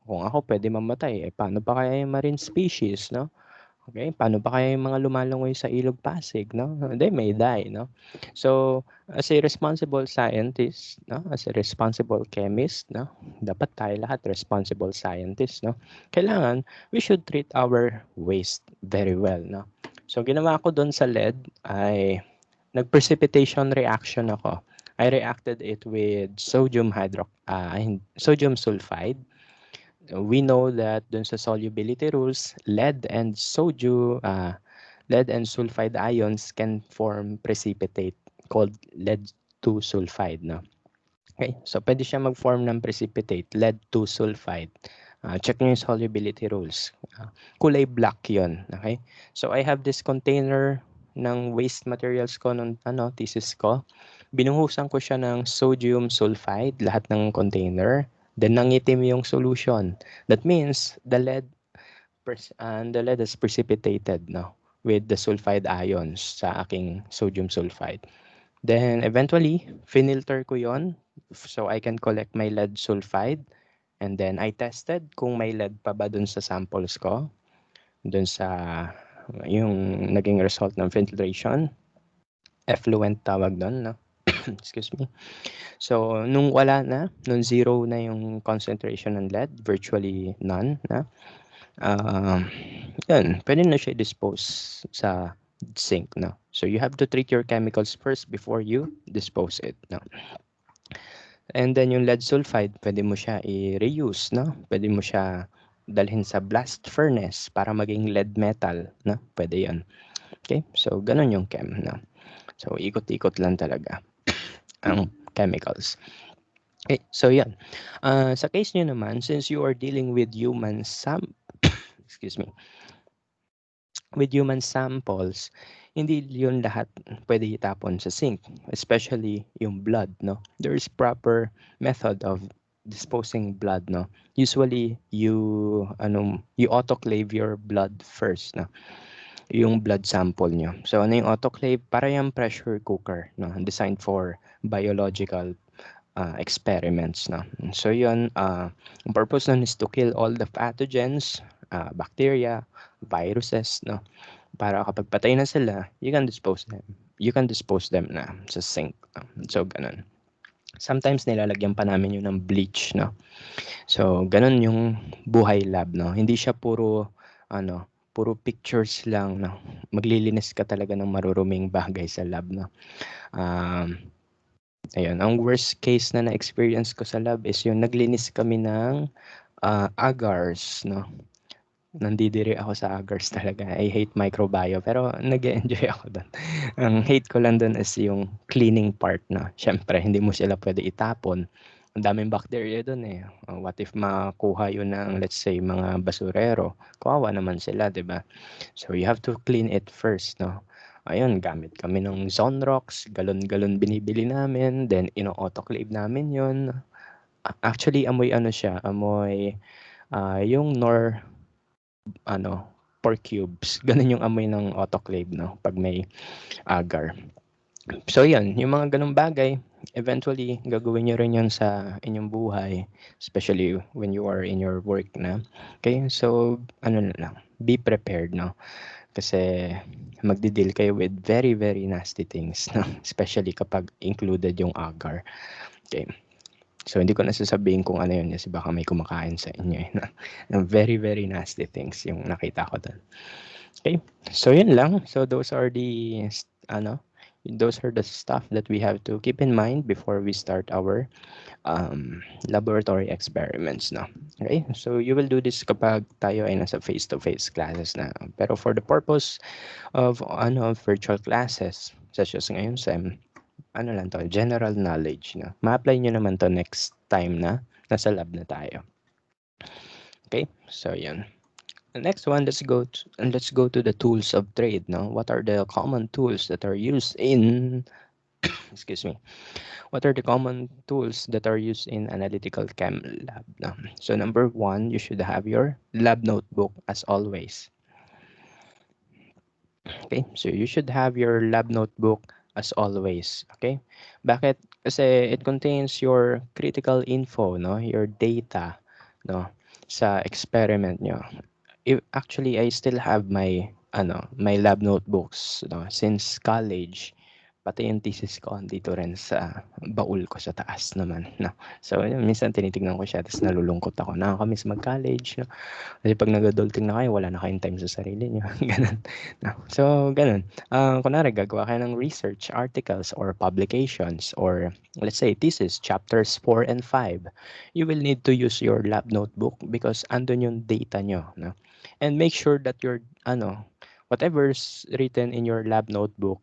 Kung ako pwede mamatay, paano pa kaya yung marine species, no? Okay, paano pa kaya yung mga lumalangoy sa ilog Pasig, no? They may die, no? So, as a responsible scientist, no? As a responsible chemist, no? Dapat tayo lahat responsible scientist, no? Kailangan, we should treat our waste very well, no? So, ginawa ko doon sa lead ay nag-precipitation reaction ako. I reacted it with sodium sulfide. We know that dun sa solubility rules, lead and sulfide ions can form precipitate called lead 2 sulfide, no? Okay, so pwede siya mag-form ng precipitate, lead 2 sulfide. Check nyo yung solubility rules. Kulay black yon, okay? So I have this container ng waste materials ko nung thesis ko. Binuhusan ko siya ng sodium sulfide, lahat ng container. Then nangitim yung solution. That means the lead is precipitated, no, with the sulfide ions sa aking sodium sulfide. Then eventually, finilter ko yon so I can collect my lead sulfide. And then I tested kung may lead pa ba dun sa samples ko, dun sa yung naging result ng filtration. Effluent tawag doon, no? Excuse me. So, nung wala na, nung zero na yung concentration ng lead, virtually none na, yun, pwede na siya dispose sa sink, no? So, you have to treat your chemicals first before you dispose it, no? And then yung lead sulfide, pwede mo siya i-reuse, no? Pwede mo siya dalhin sa blast furnace para maging lead metal, no? Pwede yun. Okay? So, ganun yung chem, no? So, ikot-ikot lang talaga ang chemicals. Okay, so yan. Sa case nyo naman, since you are dealing with excuse me, with human samples, hindi yun lahat pwede itapon sa sink, especially yung blood, no? There is proper method of disposing blood, no? Usually, you autoclave your blood first, no? Yung blood sample nyo. So, ano yung autoclave? Para yung pressure cooker, no? Designed for biological experiments, no? So, yun, ang purpose nun is to kill all the pathogens, bacteria, viruses, no? Para kapag patay na sila, you can dispose them. You can dispose them na sa sink. No? So, ganun. Sometimes nilalagyan pa namin yun ng bleach, no? So, ganun yung buhay lab, no? Hindi siya puro pictures lang, no? Maglilinis ka talaga ng maruruming bagay sa lab, no? Ayun, ang worst case na na-experience ko sa lab is yung naglinis kami ng agars, no? Nandidiri ako sa agars talaga. I hate microbio, pero nag-enjoy ako doon. Ang hate ko lang doon is yung cleaning part, na syempre hindi mo sila pwede itapon ang daming bacteria dun, eh. What if makuha yun ng, let's say, mga basurero? Kawawa naman sila, 'di ba? So, you have to clean it first, 'no? Ayun, gamit kami ng Zonrox, galon-galon binibili namin, then ino-autoclave namin yun. Actually, amoy ano siya, amoy, yung ano, pork cubes. Gano'n yung amoy ng autoclave, 'no, 'pag may agar. So 'yan, yung mga gano'ng bagay, eventually gagawin niyo rin 'yan sa inyong buhay, especially when you are in your work na. Okay, so ano na lang, be prepared, 'no, kasi magde-deal kayo with very, very nasty things, 'no, especially kapag included yung agar. Okay, so hindi ko na sasabihin kung ano yun kasi baka may kumakain sa inyo, eh, na very, very nasty things yung nakita ko dun. Okay, so yun lang. So ano, those are the stuff that we have to keep in mind before we start our laboratory experiments, no. Okay, so you will do this kapag tayo ay nasa face-to-face classes na. Pero for the purpose of ano virtual classes, such as ngayon SEM, ano lang to, general knowledge, no. Ma-apply nyo naman to next time na nasa lab na tayo. Okay, so yun. The next one, let's go to the tools of trade. No, what are the common tools that are used in? Excuse me. What are the common tools that are used in analytical chem lab? No? So number one, you should have your lab notebook as always. Okay, so you should have your lab notebook as always. Okay, bakit? Kasi it contains your critical info, no, your data, no, sa experiment nyo. Actually, I still have my lab notebooks, no, since college. Pati yung thesis ko andito rin sa baul ko sa taas naman, no. So, yun, minsan tinitignan ko siya tapos nalulungkot ako. Nakakamiss mag-college, no. Kasi 'pag nag-adulting na kayo, wala na kayong time sa sarili niyo, gano'n, no. So, gano'n. Kunwari gagawa kayo ng research articles or publications or let's say thesis, chapters 4 and 5, you will need to use your lab notebook because andun yung data niyo, no. And make sure that your whatever's written in your lab notebook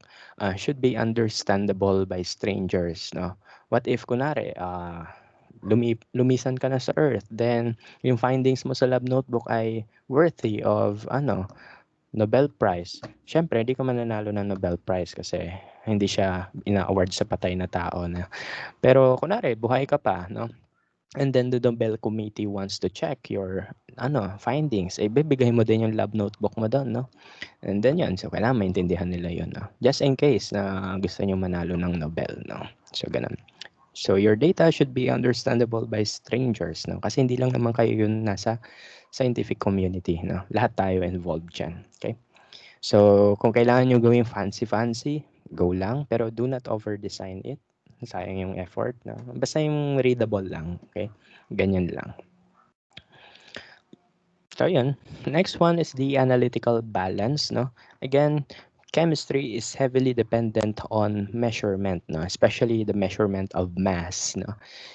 should be understandable by strangers, no. What if kunwari lumisan ka na sa Earth, then yung findings mo sa lab notebook ay worthy of Nobel Prize. Siyempre, hindi ka mananalo ng Nobel Prize kasi hindi siya ina-award sa patay na tao na. Pero kunwari, buhay ka pa, no? And then the Nobel Committee wants to check your findings. Eh, bibigay mo din yung lab notebook mo doon, no? And then yun, so kailangan maintindihan nila yun, no? Just in case na gusto nyo manalo ng Nobel, no? So, ganun. So, your data should be understandable by strangers, no? Kasi hindi lang naman kayo yun nasa scientific community, no? Lahat tayo involved dyan, okay? So, kung kailangan nyo gawing fancy-fancy, go lang, pero do not over-design it. Sayang yung effort, no? Basta yung readable lang, okay? Ganyan lang. So, yun. Next one is the analytical balance, no? Again, chemistry is heavily dependent on measurement, no? Especially the measurement of mass, no?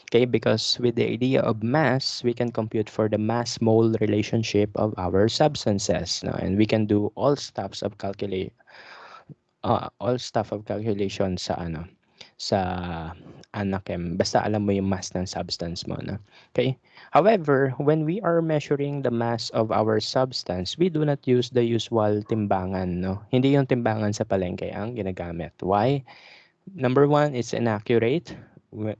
Okay, because with the idea of mass, we can compute for the mass-mole relationship of our substances, no? And we can do all stuff of calculation sa anachem, basta alam mo yung mass ng substance mo, no? Okay? However, when we are measuring the mass of our substance, we do not use the usual timbangan, no? Hindi yung timbangan sa palengke ang ginagamit. Why? Number one, it's inaccurate when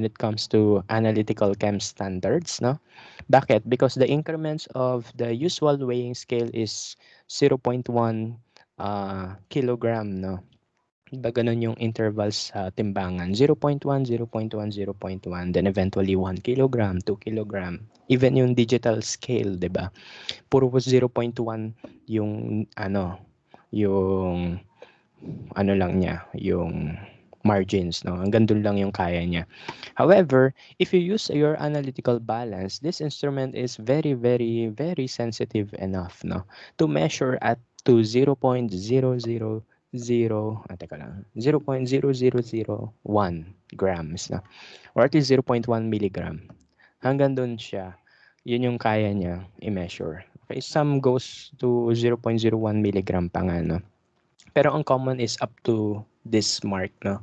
it comes to analytical chem standards, no? Bakit? Because the increments of the usual weighing scale is 0.1 kilogram, no? Diba ganun yung intervals sa timbangan, 0.1, 0.1, 0.1, then eventually 1 kilogram, 2 kilogram. Even yung digital scale, 'di ba? Puro 0.1 yung yung lang niya, yung margins, no? Hanggang doon lang yung kaya niya. However, if you use your analytical balance, this instrument is very, very, very sensitive enough, no, to measure at to 0.00001 grams, no? Or at least 0.1 milligram. Hanggang doon siya. Yun yung kaya niya i-measure. Okay, some goes to 0.01 milligram pa nga, no? Pero ang common is up to this mark, no?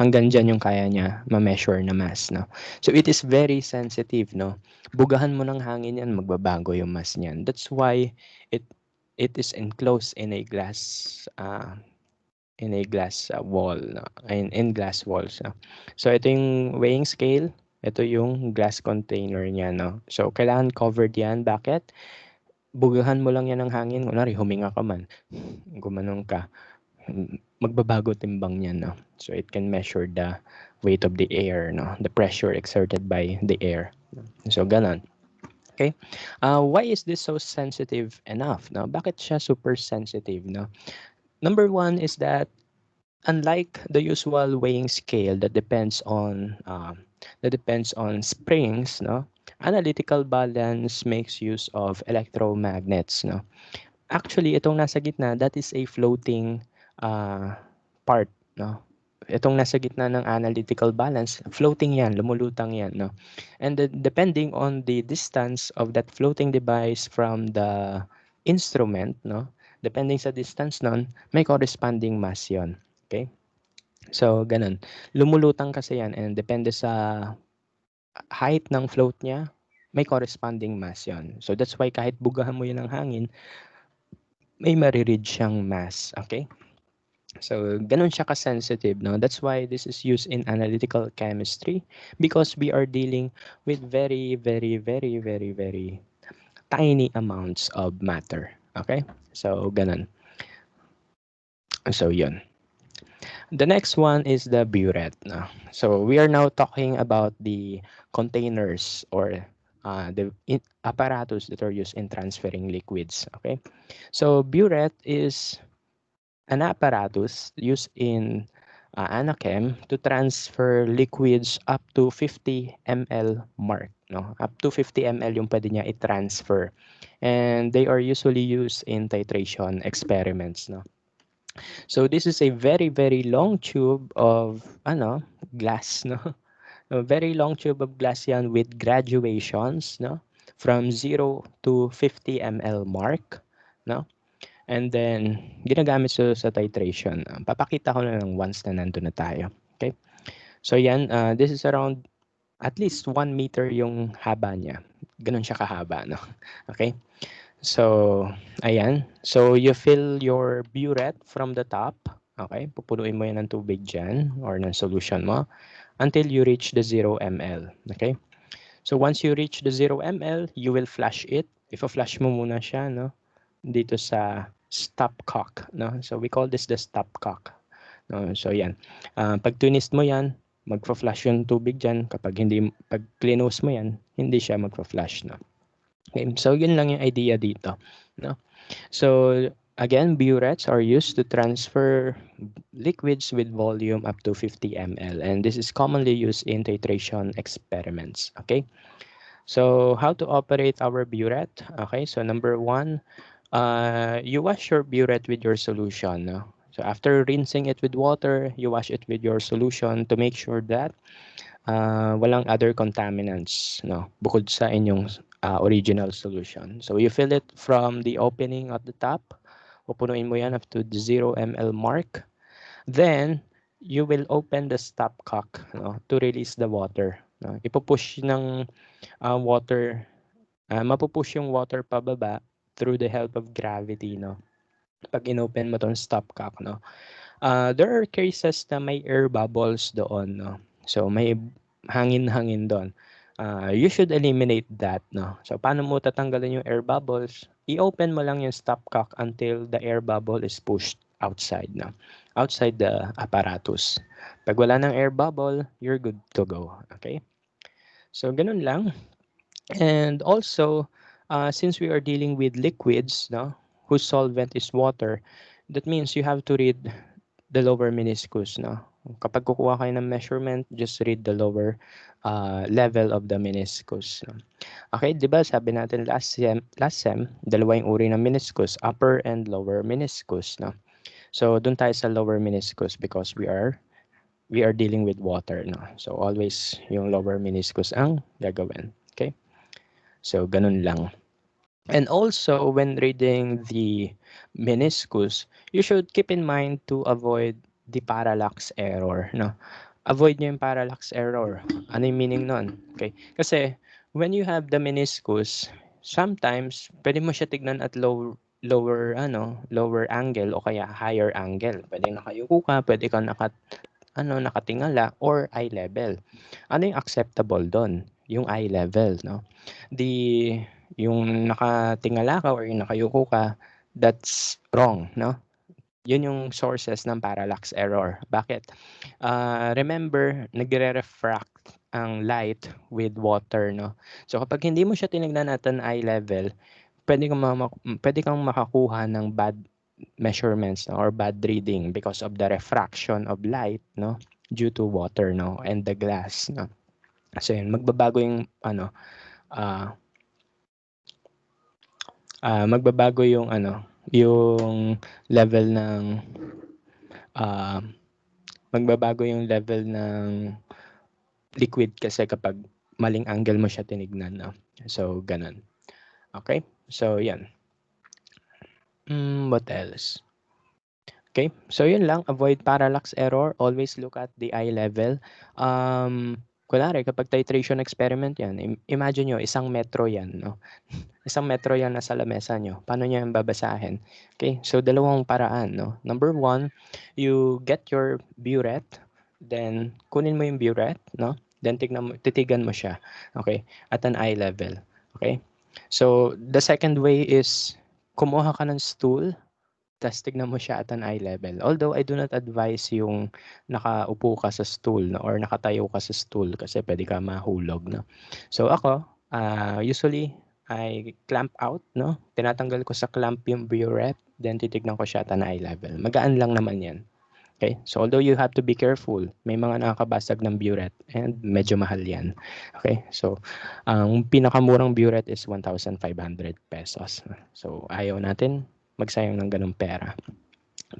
hanggang diyan yung kaya niya ma-measure na mass, no? So it is very sensitive, no? Bugahan mo ng hangin yan, magbabago yung mass niyan. That's why it it is enclosed in a glass wall, no? In glass walls, no? So ito yung weighing scale, ito yung glass container niya, no? So kailangan covered yan. Bakit? Bugahan mo lang yan ng hangin, kunwari huminga ka man, gumanong ka, magbabago timbang niyan, no? So it can measure the weight of the air, no? The pressure exerted by the air. So ganon. Okay? Why is this so sensitive enough, no? Bakit siya super sensitive, no? Number one is that unlike the usual weighing scale that depends on springs, no? Analytical balance makes use of electromagnets, no? Actually, itong nasa gitna, that is a floating uh, part, no? Itong nasa gitna ng analytical balance, floating yan, lumulutang yan, no? And then, depending on the distance of that floating device from the instrument, no? Depending sa distance nun, may corresponding mass yon. Okay? So, ganun. Lumulutang kasi yan and depende sa height ng float niya, may corresponding mass yon. So, that's why kahit bugahan mo yan ng hangin, may mariread siyang mass. Okay? So, ganun siya ka-sensitive, no? That's why this is used in analytical chemistry because we are dealing with very, very, very, very, very tiny amounts of matter. Okay? So, ganun. So, yun. The next one is the buret. No? So, we are now talking about the containers or apparatus that are used in transferring liquids. Okay? So, buret is an apparatus used in anachem to transfer liquids up to 50 ml mark, no? Up to 50 ml yung pwede niya i-transfer. And they are usually used in titration experiments, no? So this is a very very long tube of glass, no? A very long tube of glass yan with graduations, no? From 0 to 50 ml mark, no? And then, ginagamit sa titration. Papakita ko na lang once na nandun na tayo. Okay? So, yan. This is around at least 1 meter yung haba niya. Ganun siya kahaba, no? Okay? So, ayan. So, you fill your buret from the top. Okay? Pupunuin mo yan ng tubig dyan or ng solution mo until you reach the 0 ml. Okay? So, once you reach the 0 ml, you will flush it. If-flush mo muna siya, no? Dito sa stopcock, no? So we call this the stopcock. No? So yan. Pag twinist mo yan, magfa-flash yung tubig diyan. Pag clinose mo yan, hindi siya magfa-flash, no? Okay, so yun lang yung idea dito, no? So again, burets are used to transfer liquids with volume up to 50 ml, and this is commonly used in titration experiments. Okay, so how to operate our buret? Okay, so number one, you wash your buret with your solution. No? So after rinsing it with water, you wash it with your solution to make sure that walang other contaminants, no, bukod sa inyong original solution. So you fill it from the opening at the top. Pupunuin mo yan up to the 0 ml mark. Then, you will open the stopcock, no, to release the water. No? Ipupush ng water, mapupush yung water pababa through the help of gravity, no? Pag inopen mo tong stopcock, no? There are cases na may air bubbles doon, no? So, may hangin-hangin doon. You should eliminate that, no? So, paano mo tatanggalin yung air bubbles? I-open mo lang yung stopcock until the air bubble is pushed outside, no? Outside the apparatus. Pag wala ng air bubble, you're good to go, okay? So, ganun lang. And also, since we are dealing with liquids, no, whose solvent is water, that means you have to read the lower meniscus, no. Kapag kukuha kayo ng measurement, just read the lower level of the meniscus. No? Okay, di ba sabi natin last sem, dalawa yung uri ng meniscus, upper and lower meniscus, no. So, dun tayo sa lower meniscus because we are dealing with water, no. So, always yung lower meniscus ang gagawin. Okay? So, ganun lang. And also, when reading the meniscus, you should keep in mind to avoid the parallax error. No? avoid nyo yung parallax error. Ano yung meaning nun? Okay? Kasi, when you have the meniscus, sometimes, pwede mo siya tignan at lower angle o kaya higher angle. Pwede nakayuko ka, pwede ka nakatingala or eye level. Ano yung acceptable doon? Yung eye level, no? Di yung nakatingala ka or yung nakayuko ka, that's wrong, no? Yun yung sources ng parallax error. Bakit? Remember, nagre-refract ang light with water, no? So kapag hindi mo siya tinignan natin eye level, pwede kang makakuha ng bad measurements, no, or bad reading because of the refraction of light, no, due to water, no, and the glass, no. So yun, ah magbabago yung yung level ng ah magbabago yung level ng liquid kasi kapag maling angle mo siya tinignan, no. So ganun. Okay? So yan. What else? Okay, so yun lang, avoid parallax error, always look at the eye level. Kunwari, kapag titration experiment yan, imagine nyo, 1 metro yan, no? 1 metro yan nasa lamesa nyo. Paano nyo yan babasahin? Okay, so dalawang paraan, no? Number one, you get your buret, then kunin mo yung buret, no? Then titigan mo siya, okay, at an eye level. Okay, so the second way is kumuha ka ng stool, tas tignan mo siya at an eye level. Although I do not advise yung nakaupo ka sa stool, no, or nakatayo ka sa stool kasi pwede ka mahulog, no. So ako, usually I clamp out, no. Tinatanggal ko sa clamp yung buret, then titignan ko siya at an eye level. Magaan lang naman 'yan. Okay? So although you have to be careful, may mga nakakabasag ng buret and medyo mahal 'yan. Okay? So ang pinakamurang buret is 1,500 pesos. So ayaw natin magsayang ng ganung pera.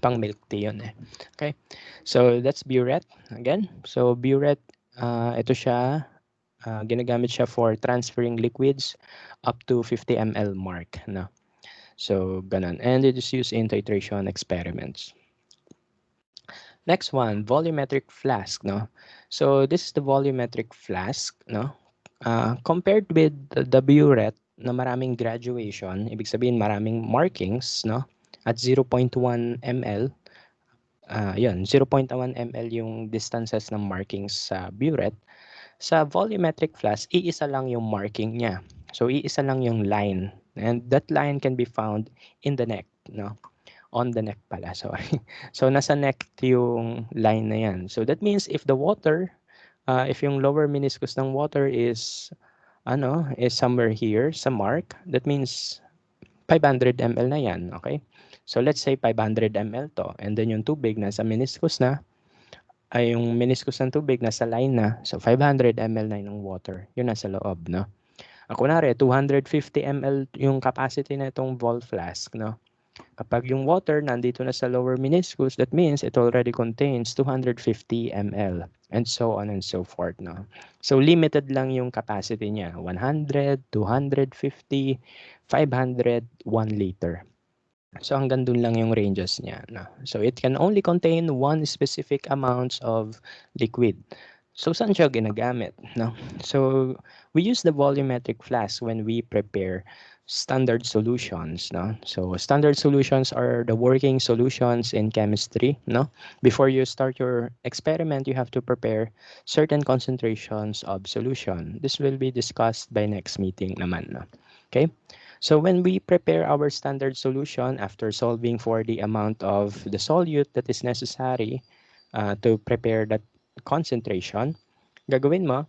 Pang milk tea yun eh. Okay? So that's buret. Again, so buret, ito siya, ginagamit siya for transferring liquids up to 50 ml mark. No? So ganun. And it is used in titration experiments. Next one, volumetric flask, no? So this is the volumetric flask, no? Compared with the buret na maraming graduation, ibig sabihin maraming markings, no? At 0.1 ml, yun, 0.1 ml yung distances ng markings sa buret. Sa volumetric flask, iisa lang yung marking niya. So iisa lang yung line. And that line can be found in the neck, no? On the neck pala, sorry. So nasa neck yung line na yan. So that means if the water, if yung lower meniscus ng water is somewhere here sa mark, that means 500 ml na yan, okay? So let's say 500 ml to, and then yung tubig nasa meniscus na, ay yung meniscus ng tubig nasa line na, so 500 ml na yung water, yun nasa loob, no? Kunwari, 250 ml yung capacity na itong vol flask, no? Kapag yung water nandito na sa lower meniscus, that means it already contains 250 ml and so on and so forth. No? So limited lang yung capacity niya, 100, 250, 500, 1 liter. So hanggang dun lang yung ranges niya. No? So it can only contain one specific amount of liquid. So saan siya ginagamit? No? So we use the volumetric flask when we prepare standard solutions. No? So standard solutions are the working solutions in chemistry. No? Before you start your experiment, you have to prepare certain concentrations of solution. This will be discussed by next meeting naman. No? Okay? So when we prepare our standard solution after solving for the amount of the solute that is necessary to prepare that concentration, gagawin mo,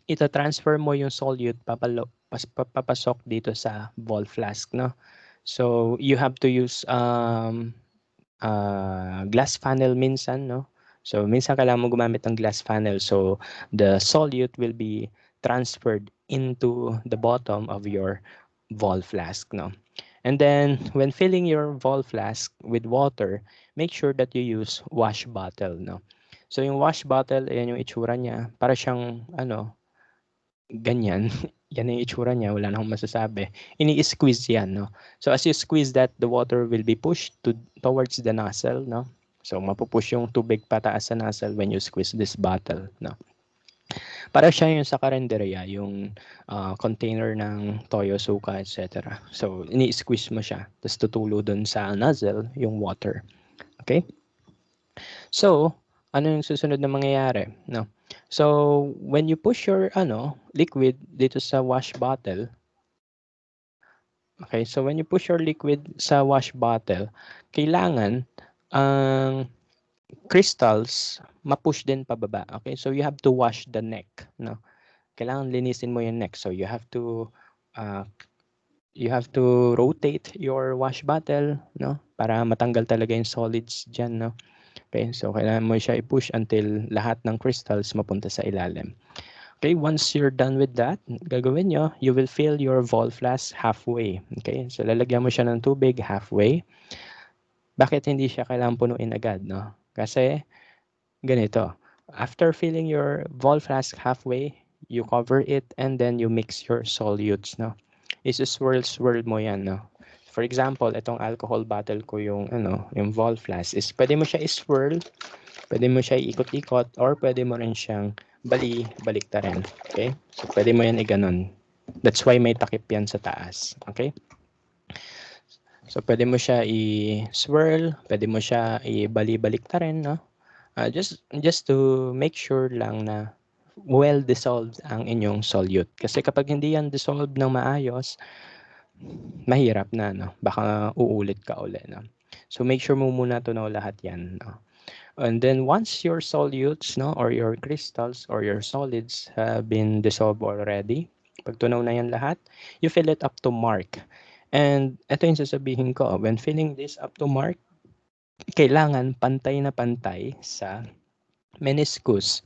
ita-transfer mo yung solute papasok dito sa ball flask, no? So you have to use glass funnel minsan, no? So minsan kailangan mo gumamit ng glass funnel. So the solute will be transferred into the bottom of your vol flask, no? And then when filling your vol flask with water, make sure that you use wash bottle, no? So yung wash bottle, ayan yung itsura niya. Para siyang ganyan. Yan yung itsura niya, wala na akong masasabi. Ini-squeeze yan, no? So as you squeeze that, the water will be pushed towards the nozzle, no? So, mapupush yung tubig pataas sa nozzle when you squeeze this bottle, no? Para siya yung sa karenderya, yung container ng toyo, suka, etc. So, ini-squeeze mo siya, tapos tutulo dun sa nozzle yung water. Okay? So, ano yung susunod na mangyayari? No. So, when you push your liquid dito sa wash bottle, okay? So, when you push your liquid sa wash bottle, kailangan ang crystals ma-push din pababa. Okay? So, you have to wash the neck, no? Kailangan linisin mo yung neck. So, uh, you have to rotate your wash bottle, no? Para matanggal talaga yung solids diyan, no? Okay, so kailangan mo siya i-push until lahat ng crystals mapunta sa ilalim. Okay, once you're done with that, gagawin nyo, you will fill your vol flask halfway. Okay, so lalagyan mo siya ng tubig halfway. Bakit hindi siya kailangan punuin agad, no? Kasi ganito, after filling your vol flask halfway, you cover it and then you mix your solutes, no? Is swirl mo yan, no? For example, itong alcohol bottle ko yung vol flask is pwede mo siya i-swirl. Pwede mo siya iikot-ikot or pwede mo rin siyang baliktarin. Okay? So, pwede mo yan iganon. That's why may takip yan sa taas. Okay? So, pwede mo siya i-swirl, pwede mo siya i-baliktarin, no? Just to make sure lang na well dissolved ang inyong solute. Kasi kapag hindi yan dissolved ng maayos, mahirap na, no? Baka uulit ka ulit, no? So, make sure mo muna tunaw lahat yan, no? And then once your solutes, no, or your crystals or your solids have been dissolved already, pag tunaw na yan lahat, you fill it up to mark. And ito yung sasabihin ko, when filling this up to mark, kailangan pantay na pantay sa meniscus.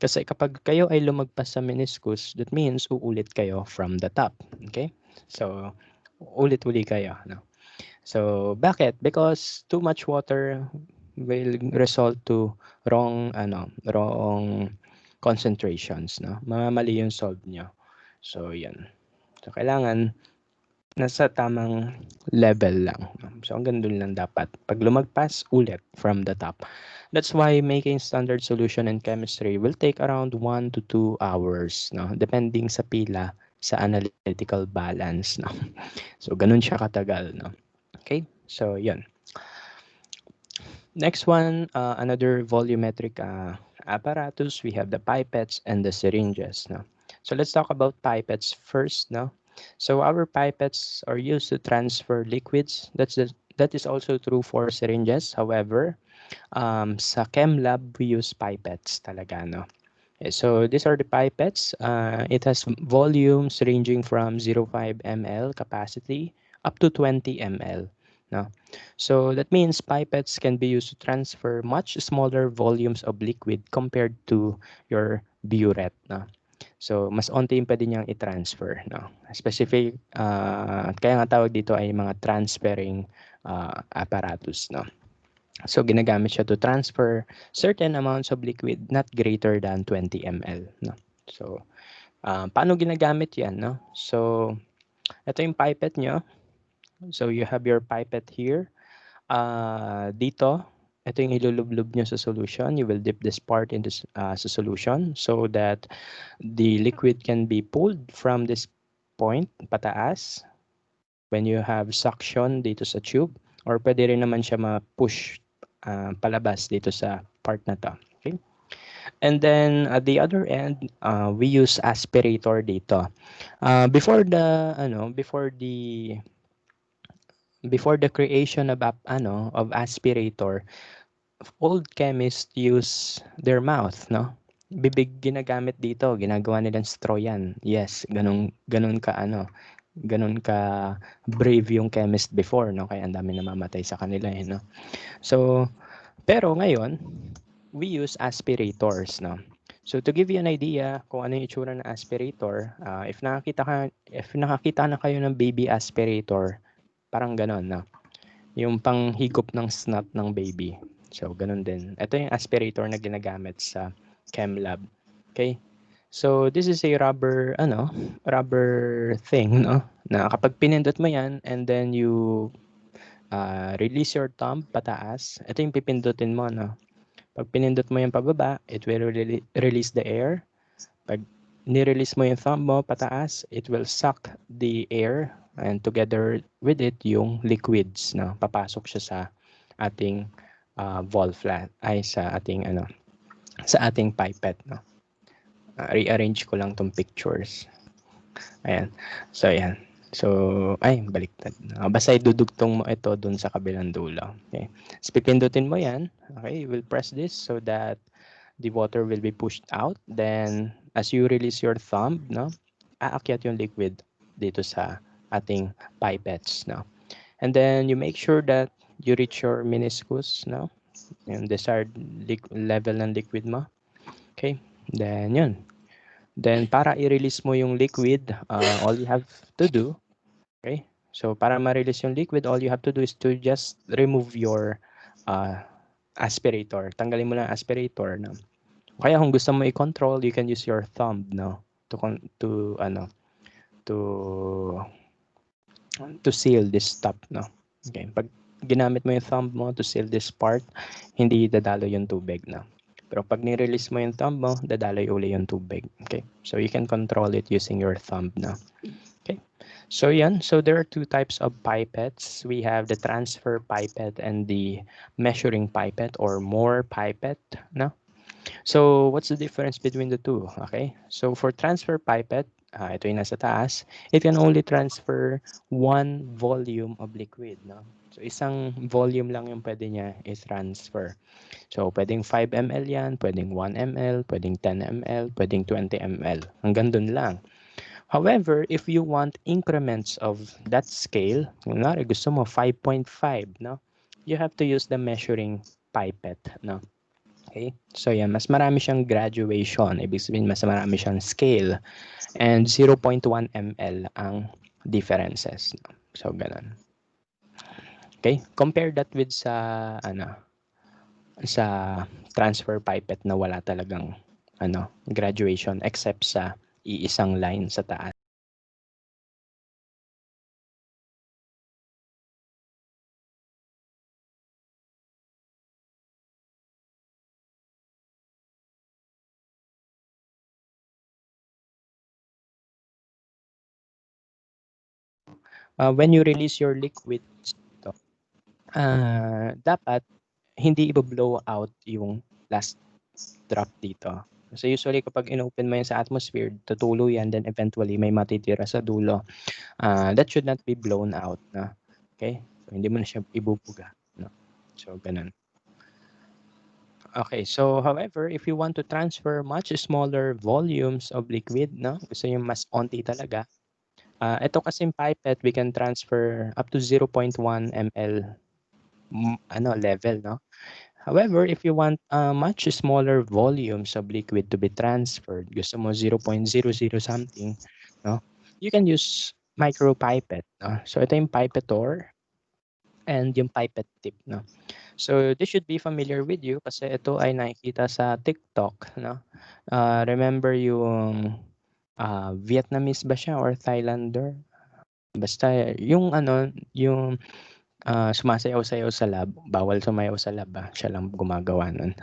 Kasi kapag kayo ay lumagpas sa meniscus, that means uulit kayo from the top. Okay? So, ulit-uli kayo. No? So, bakit? Because too much water will result to wrong concentrations, no? Mamamali yung solve nyo. So, yan. So, kailangan nasa tamang level lang. No? So, hanggang dun lang dapat. Pag lumagpas, ulit from the top. That's why making standard solution in chemistry will take around 1 to 2 hours, no? Depending sa pila sa analytical balance, no? So, ganun siya katagal, no? Okay? So, yun. Next one, another volumetric apparatus. We have the pipettes and the syringes. No? So let's talk about pipettes first. No? So our pipettes are used to transfer liquids. That is also true for syringes. However, sa chem lab, we use pipettes talaga. No? Okay, so these are the pipettes. It has volumes ranging from 0.5 ml capacity up to 20 ml. No? So that means pipettes can be used to transfer much smaller volumes of liquid compared to your buret. No? So mas onti yung pwede niyang i-transfer. No? Specific, kaya nga tawag dito ay mga transferring apparatus. No? So ginagamit siya to transfer certain amounts of liquid not greater than 20 ml. No? So paano ginagamit yan? No? So ito yung pipette nyo. So you have your pipette here. Dito, ito yung ilulublob nyo sa solution. You will dip this part into sa solution so that the liquid can be pulled from this point pataas when you have suction dito sa tube, or pwede rin naman siya ma-push palabas dito sa part na to. Okay? And then at the other end, we use aspirator dito. Before the creation of aspirator, old chemists use their mouth, no? Bibig ginagamit dito, ginagawa nilang straw yan. Yes, ganun ka brave yung chemist before, no? Kaya ang dami namamatay sa kanila, no? So, pero ngayon, we use aspirators, no? So to give you an idea kung ano yung itsura ng aspirator, if nakakita na kayo ng baby aspirator, parang ganon, no? Yung panghigop ng snot ng baby. So ganon din. Ito yung aspirator na ginagamit sa chem lab. Okay? So this is a rubber thing, no? Na kapag pinindot mo yan and then you release your thumb pataas. Ito yung pipindutin mo, no? Pag pinindot mo yung pababa, it will release the air. Pag ni-release mo yung thumb mo pataas, it will suck the air and together with it yung liquids, no? Papasok siya sa ating valve flat ay sa ating sa ating pipette, no? Rearrange ko lang tong pictures. Ayan. So, ayan. So, ay, baliktad. Basta idudugtong mo ito dun sa kabilang dulo. Okay. So, pipindutin mo yan. Okay. You will press this so that the water will be pushed out. Then, as you release your thumb, no, aakyat yung liquid dito sa ating pipettes, no. And then, you make sure that you reach your meniscus, no, yung desired level ng liquid mo. Okay. Then, yun. Then, para i-release mo yung liquid, all you have to do, okay? So, para ma-release yung liquid, all you have to do is to just remove your uh, aspirator. Tanggalin mo lang ang aspirator, no? Kaya kung gusto mo i-control, you can use your thumb, no? To to seal this top, no? Okay. Pag ginamit mo yung thumb mo to seal this part, hindi dadalo yung tubig, no? Pero pag ni-release mo yung thumb mo, dadaloy uli yung tubig. Okay? So, you can control it using your thumb, no? Okay. So, yan. So, there are two types of pipettes. We have the transfer pipette and the measuring pipette or more pipette, no? So, what's the difference between the two? Okay. So, for transfer pipette, ito yung nasa taas, it can only transfer one volume of liquid, no? So, isang volume lang yung pwede niya i-transfer. So, pwedeng 5 ml yan, pwedeng 1 ml, pwedeng 10 ml, pwedeng 20 ml. Hanggang dun lang. However, if you want increments of that scale, kunwari gusto mo 5.5, no? You have to use the measuring pipette, no? Okay? So, yan, mas marami siyang graduation. Ibig sabihin, mas marami siyang scale. And 0.1 ml ang differences. No? So, ganun. Okay? Compare that with sa transfer pipette na wala talagang graduation except sa iisang line sa taas. When you release your liquids, dapat hindi i-blow out yung last drop dito. So usually kapag inopen mo yan sa atmosphere, tutulo yan, then eventually may matitira sa dulo. That should not be blown out. No? Okay? So, hindi mo na siya ibubuga. No? So, ganun. Okay, so however, if you want to transfer much smaller volumes of liquid, no? Gusto yung mas onti talaga. Ito kasing pipette, we can transfer up to 0.1 ml level, no? However, if you want much smaller volumes of liquid to be transferred, gusto mo 0.00 something, no? You can use micro pipette, no? So ito yung pipettor and yung pipette tip, no? So this should be familiar with you kasi ito ay nakikita sa TikTok, no? Remember yung Vietnamese ba siya or Thailander? Basta yung yung sumasayaw-sayaw sa lab, bawal sumayaw sa lab, siya lang gumagawa nun.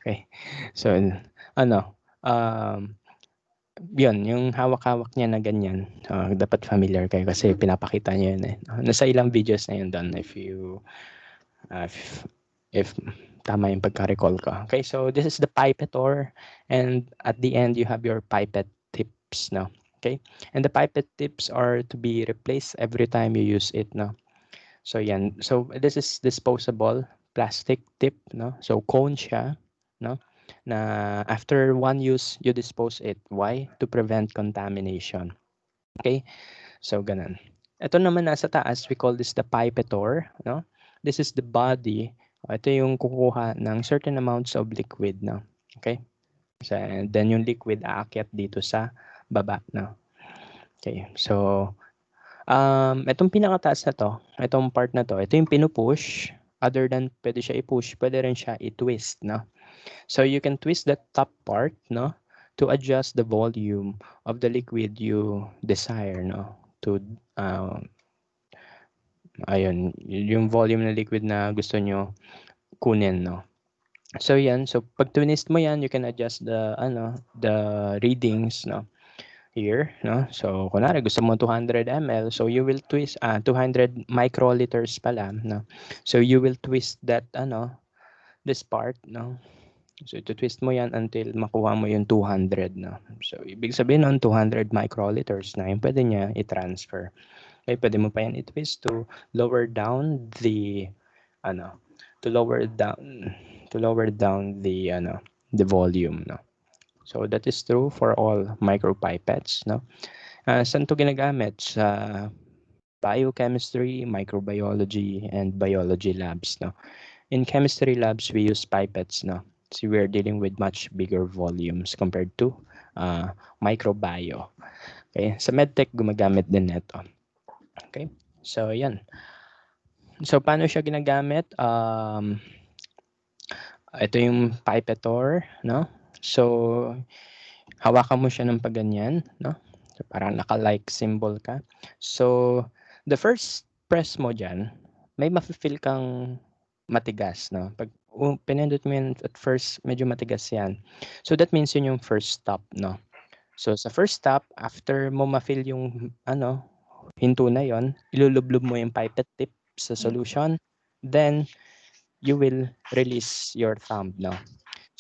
Okay. So, um, yun, yung hawak-hawak niya na ganyan, dapat familiar kayo kasi pinapakita niya yun eh. Nasa ilang videos na yun doon if, if tama yung pagka-recall ko. Okay, so this is the pipettor and at the end you have your pipette tips, no? Okay, and the pipette tips are to be replaced every time you use it, no? So yan. So this is disposable plastic tip, no? So cone siya, no? Na after one use, you dispose it. Why? To prevent contamination. Okay? So ganun. Ito naman nasa taas, we call this the pipettor, no? This is the body. Ito yung kukuha ng certain amounts of liquid, no? Okay? So, and then yung liquid aakyat dito sa baba, no? Okay. So itong pinakataas na 'to, itong part na 'to, ito yung pinu-push. Other than puwede siya i-push, puwede rin siya i-twist, 'no? So you can twist that top part, 'no, to adjust the volume of the liquid you desire, 'no, to, Ayun, yung volume ng liquid na gusto nyo kunin, no? So yan, so pag twinist mo yan, you can adjust the readings, no? Here, no? So kunwari gusto mo 200 ml, so you will twist 200 microliters pala, no? So you will twist that this part, no? So ito-twist mo yan until makuha mo yung 200, no? So ibig sabihin nun 200 microliters na yung pwede niya i-transfer. Okay, pwede mo pa yan i-twist to lower down the ano, to lower down the volume, no. So that is true for all micropipettes, no. Saan to ginagamit? Sa biochemistry, microbiology, and biology labs, no. In chemistry labs, we use pipettes, no. So we are dealing with much bigger volumes compared to microbio. Okay, sa medtech gumagamit din nito. Okay, so yan. So paano siya ginagamit? Ito yung pipetor, no? So hawakan mo siya ng paganyan, no? So, parang naka-like symbol ka. So the first press mo diyan, may mafe-feel kang matigas, no? Pag pinindot mo yan at first, medyo matigas yan. So that means yun yung first stop, no? So sa first stop, after mo ma-feel yung hinto na yon, ilulublob mo yung pipette tip sa solution. Then you will release your thumb, no?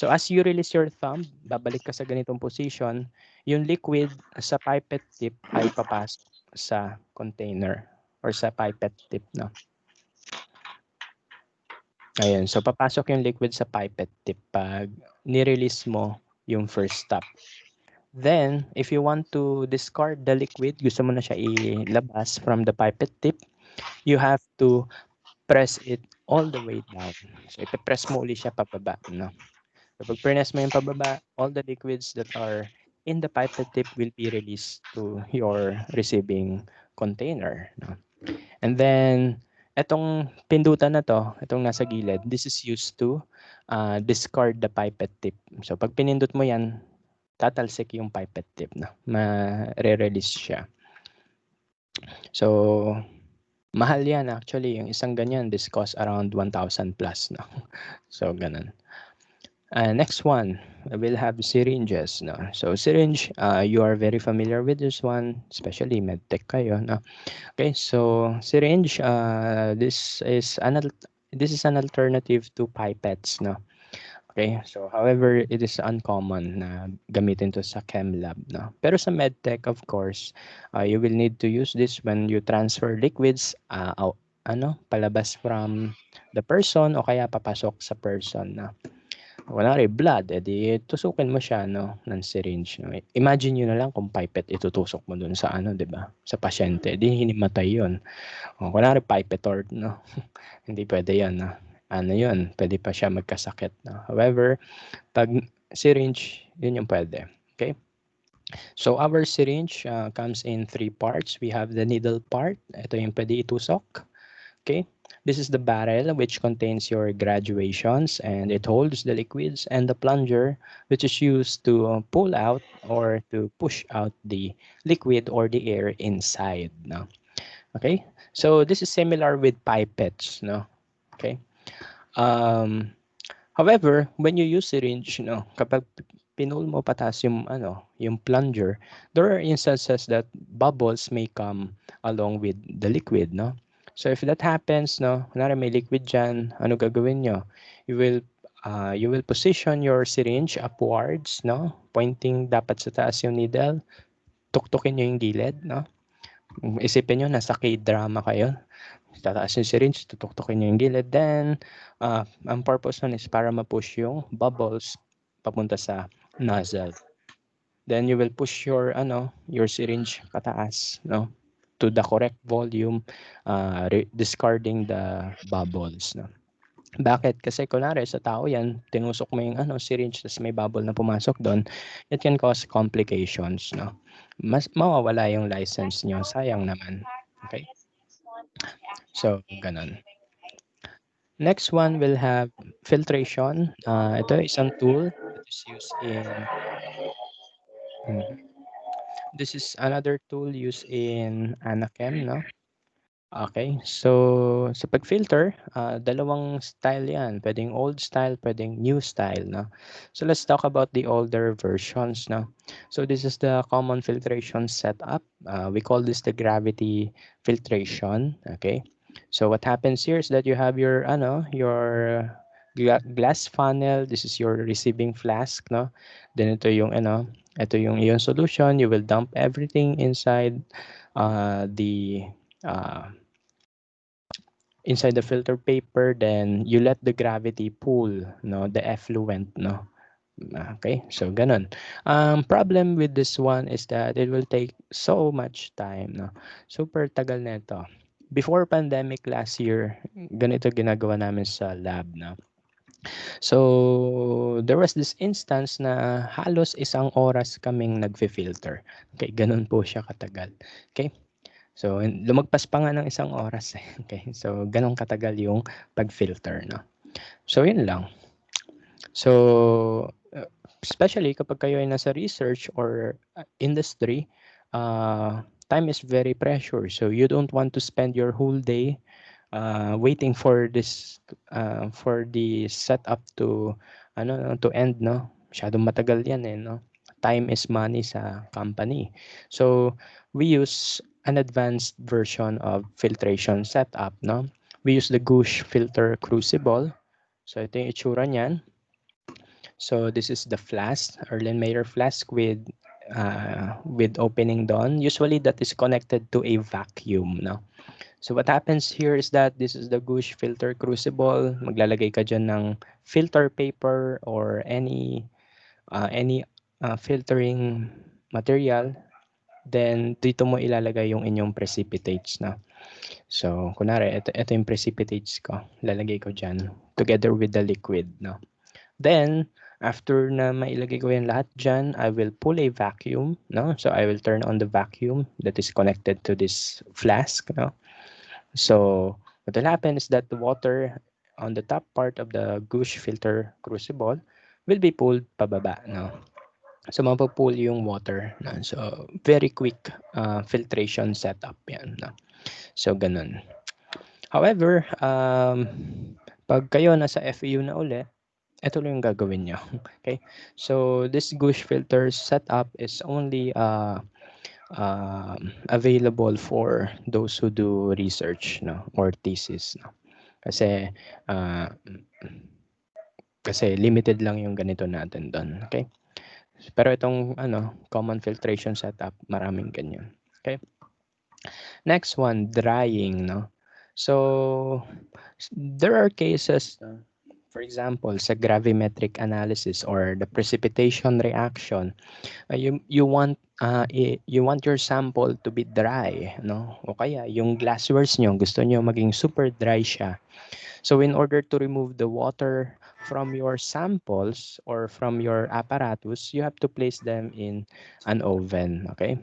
So as you release your thumb, babalik ka sa ganitong position, yung liquid sa pipette tip ay papasok sa container or sa pipette tip, no? Ayun, so papasok yung liquid sa pipette tip pag ni-release mo yung first stop. Then, if you want to discard the liquid, gusto mo na siya ilabas from the pipette tip, you have to press it all the way down. So, ipe-press mo uli siya pababa, no? So, pag press mo yung pababa, all the liquids that are in the pipette tip will be released to your receiving container, no? And then, etong pindutan na to, itong nasa gilid, this is used to discard the pipette tip. So, pag pinindot mo yan, tatalsik yung pipette tip, no? Ma-re-release siya. So, mahal yan actually. Yung isang ganyan, this cost around 1,000 plus, no? So, ganun. Next one, we'll have syringes, no? So, syringe, you are very familiar with this one, especially medtech kayo, no? Okay, so syringe, this is an alternative to pipettes, no? Okay, so however, it is uncommon na gamitin to sa chem lab, no? Pero sa medtech, of course, you will need to use this when you transfer liquids palabas from the person o kaya papasok sa person, no? Kunwari blood, edi tusukin mo siya, no, ng syringe, no? Imagine niyo na lang kung pipette itutusok mo dun sa 'di ba, sa pasyente, di hinimatay 'yun. O kunwari pipetor, no? Hindi puwede 'yun, no? Ano 'yun, puwede pa siya magkasakit, no? However, 'pag syringe, 'yun yung puwede, okay? So our syringe, comes in 3 parts. We have the needle part, ito yung puwede itusok, okay? This is the barrel which contains your graduations and it holds the liquids, and the plunger which is used to pull out or to push out the liquid or the air inside, no? Okay? So this is similar with pipettes, no? Okay? Um, However, when you use syringe, kapag pinul mo pataas yung yung plunger, there are instances that bubbles may come along with the liquid, no? So if that happens, no, kunwari may liquid diyan, ano gagawin nyo? You will position your syringe upwards, no? Pointing dapat sa taas yung needle. Tuktukin nyo yung gilid, no? Isipin nyo, nasa K-drama kayo. Tataas yung syringe, tutuktukin nyo yung gilid. Then, ang purpose nun is para ma-push yung bubbles papunta sa nozzle. Then you will push your syringe pataas, no? To the correct volume, discarding the bubbles, no? Bakit? Kasi kunwari sa tao yan, tinusok mo yung syringe tapos may bubble na pumasok doon, it can cause complications, no? Mas mawawala yung license nyo, sayang naman. Okay? So, ganun. Next one will have filtration. Ito isang tool that is used in Mhm. This is another tool used in Anachem, no? Okay, so sa pag-filter, dalawang style yan. Pwedeng old style, pwedeng new style, no? So let's talk about the older versions, no? So this is the common filtration setup. We call this the gravity filtration, okay? So what happens here is that you have your, glass funnel. This is your receiving flask, no? Then ito yung solution. You will dump everything the uh, inside the filter paper, then you let the gravity pull the effluent, okay, so ganun. Problem with this one is that it will take so much time, super tagal nito. Before pandemic last year, ganito ginagawa namin sa lab, so there was this instance na halos isang oras kaming nagfi-filter. Okay, ganun po siya katagal. Okay. So, lumagpas pa nga ng isang oras eh. Okay, so ganun katagal yung pag-filter, no? So, yun lang. So, especially kapag kayo ay nasa research or industry, time is very precious. So, you don't want to spend your whole day waiting for the setup to to end, no? Masyadong matagal yan eh, no? Time is money sa company. So we use an advanced version of filtration setup, no? We use the Gush filter crucible. So ito yung itsura niyan. So this is the flask, Erlenmeyer flask with opening down. Usually that is connected to a vacuum, no? So what happens here is that this is the Gush filter crucible. Maglalagay ka dyan ng filter paper or any filtering material. Then dito mo ilalagay yung inyong precipitates na. So kunwari, ito yung precipitates ko. Lalagay ko dyan together with the liquid. No? Then, after na mailagay ko yan lahat dyan, I will pull a vacuum. No? So I will turn on the vacuum that is connected to this flask. No? So what will happen is that the water on the top part of the Gush filter crucible will be pulled pababa. No? So mapupull yung water. No? So very quick filtration setup yan. No? So ganun. However, pag kayo nasa FEU na uli, ito lang yung gagawin nyo. Okay? So this Gush filter setup is only available for those who do research, no, or thesis, no. Kasi uh, kasi limited lang yung ganito natin doon, okay? Pero itong common filtration setup, maraming ganyan. Okay? Next one, drying, no. So there are cases, for example, sa gravimetric analysis or the precipitation reaction, you want your sample to be dry, no? O kaya yung glasswares nyo gusto nyo maging super dry siya. So in order to remove the water from your samples or from your apparatus, you have to place them in an oven, okay?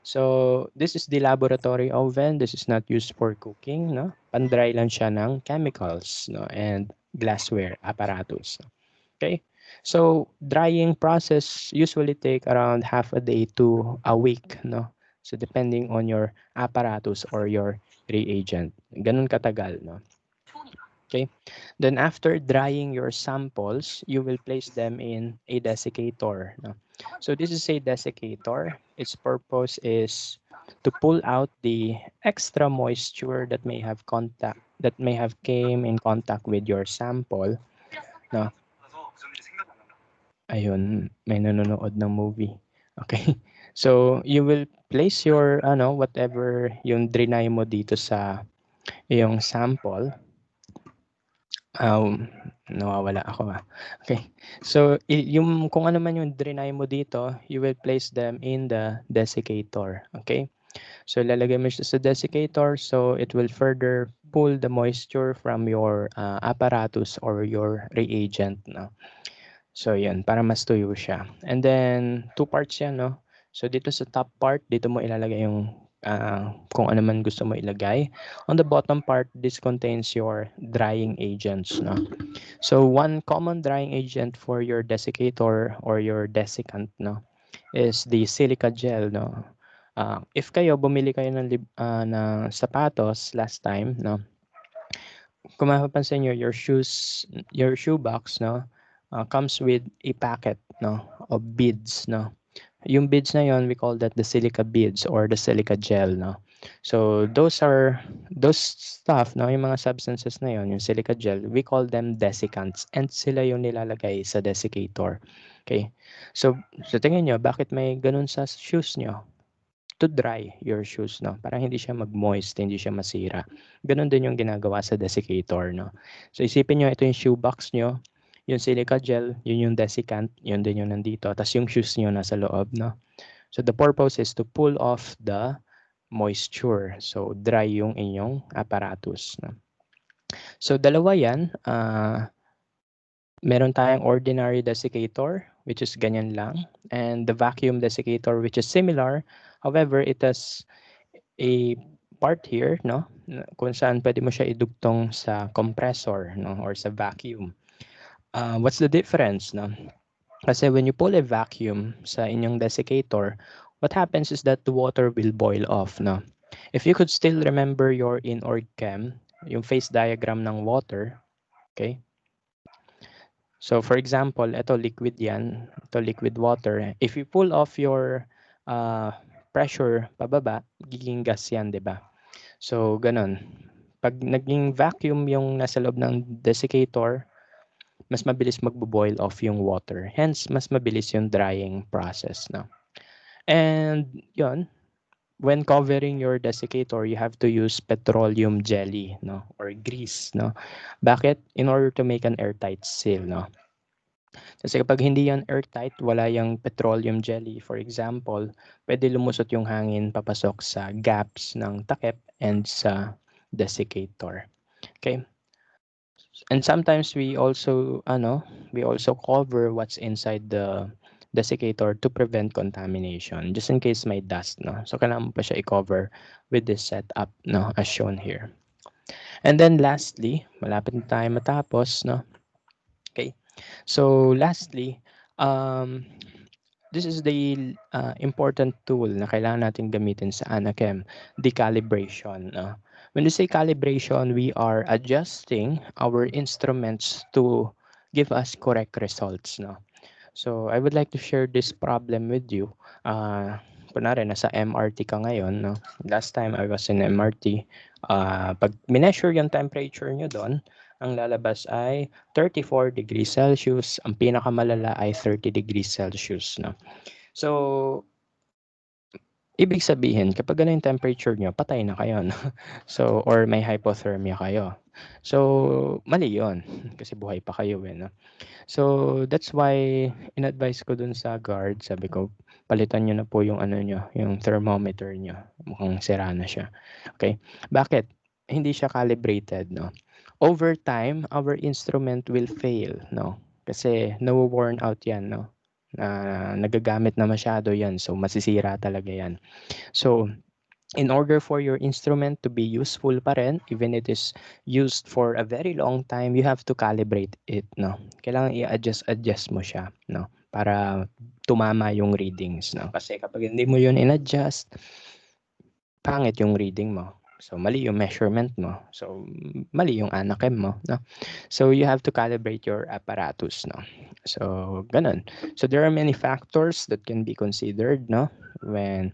So this is the laboratory oven. This is not used for cooking, no? Pan-dry lang siya ng chemicals, no, and glassware apparatus. Okay? So drying process usually take around half a day to a week, no? So depending on your apparatus or your reagent. Ganun katagal, no? Okay. Then after drying your samples, you will place them in a desiccator, no? So this is a desiccator. Its purpose is to pull out the extra moisture that may have came in contact with your sample, no? Ayun, may nanonood ng movie. Okay. So, you will place your, whatever yung drenay mo dito sa yung sample. Nawawala ako Okay. So, yung kung ano man yung drenay mo dito, you will place them in the desiccator. Okay. So, lalagay mo siya sa desiccator so it will further pull the moisture from your apparatus or your reagent. No? So, yan, para mas tuyo siya. And then, two parts yan, no? So, dito sa top part, dito mo ilalagay yung kung ano man gusto mo ilagay. On the bottom part, this contains your drying agents, no? So, one common drying agent for your desiccator or your desiccant, no, is the silica gel, no? If kayo bumili kayo ng sapatos last time 'no, kung mapapansin niyo your shoe box 'no, comes with a packet 'no, of beads 'no. Yung beads na yon we call that the silica beads or the silica gel 'no. So those stuff 'no, yung mga substances na yon, yung silica gel, we call them desiccants and sila yung nilalagay sa desiccator, okay. So sa tingin niyo bakit may gano'n sa shoes niyo? To dry your shoes 'no, para hindi siya mag-moist, hindi siya masira. Gano'n din yung ginagawa sa desiccator 'no. So isipin niyo ito yung shoe box niyo, yung silica gel, yun yung desiccant, yun din yung nandito, ta's yung shoes niyo nasa loob 'no. So the purpose is to pull off the moisture. So dry yung inyong apparatus 'no. So dalawa 'yan, meron tayong ordinary desiccator which is ganyan lang and the vacuum desiccator which is similar. However, it has a part here 'no, kung saan puwede mo siya idugtong sa compressor 'no or sa vacuum. What's the difference 'no? Kasi when you pull a vacuum sa inyong desiccator, what happens is that the water will boil off 'no. If you could still remember your in-org chem, yung phase diagram ng water, okay. So for example, eto liquid 'yan, ito liquid water. If you pull off your, pressure pababa, magiging gas 'yan, 'di ba? So gano'n. 'Pag naging vacuum yung nasa loob ng desiccator, mas mabilis magbo-boil off yung water. Hence, mas mabilis yung drying process 'no. And 'yun, when covering your desiccator, you have to use petroleum jelly 'no or grease 'no. Bakit? In order to make an airtight seal 'no. Kasi kapag hindi yan airtight, wala yang petroleum jelly, for example, pwede lumusot yung hangin papasok sa gaps ng takip and sa desiccator. Okay? And sometimes we also cover what's inside the desiccator to prevent contamination, just in case may dust, no? So, kailangan mo pa siya i-cover with this setup, no, as shown here. And then lastly, malapit na tayo matapos, no? Okay. So, lastly, um, this is the important tool na kailangan natin gamitin sa Anachem, the calibration. When we say calibration, we are adjusting our instruments to give us correct results. No? So I would like to share this problem with you. Kunwari, nasa MRT ka ngayon. No? Last time I was in MRT, pag mineasure yung temperature nyo doon, ang lalabas ay 34 degrees Celsius. Ang pinakamalala ay 30 degrees Celsius. No? So, ibig sabihin, kapag ganun yung temperature nyo, patay na kayo. No? So, or may hypothermia kayo. So, mali yun. Kasi buhay pa kayo. No? So, that's why in-advise ko dun sa guard, sabi ko, palitan nyo na po yung ano nyo, yung thermometer nyo. Mukhang sira na siya. Okay? Bakit? Hindi siya calibrated, no? Over time, our instrument will fail, no? Kasi na-worn out yan, no? Nagagamit na masyado yan, so masisira talaga yan. So, in order for your instrument to be useful pa rin, even it is used for a very long time, you have to calibrate it, no? Kailangan i-adjust mo siya, no? Para tumama yung readings, no? Kasi kapag hindi mo yun in-adjust, pangit yung reading mo. So, mali yung measurement mo. So, mali yung anakem mo, no? So, you have to calibrate your apparatus, no? So, ganun. So, there are many factors that can be considered, no? When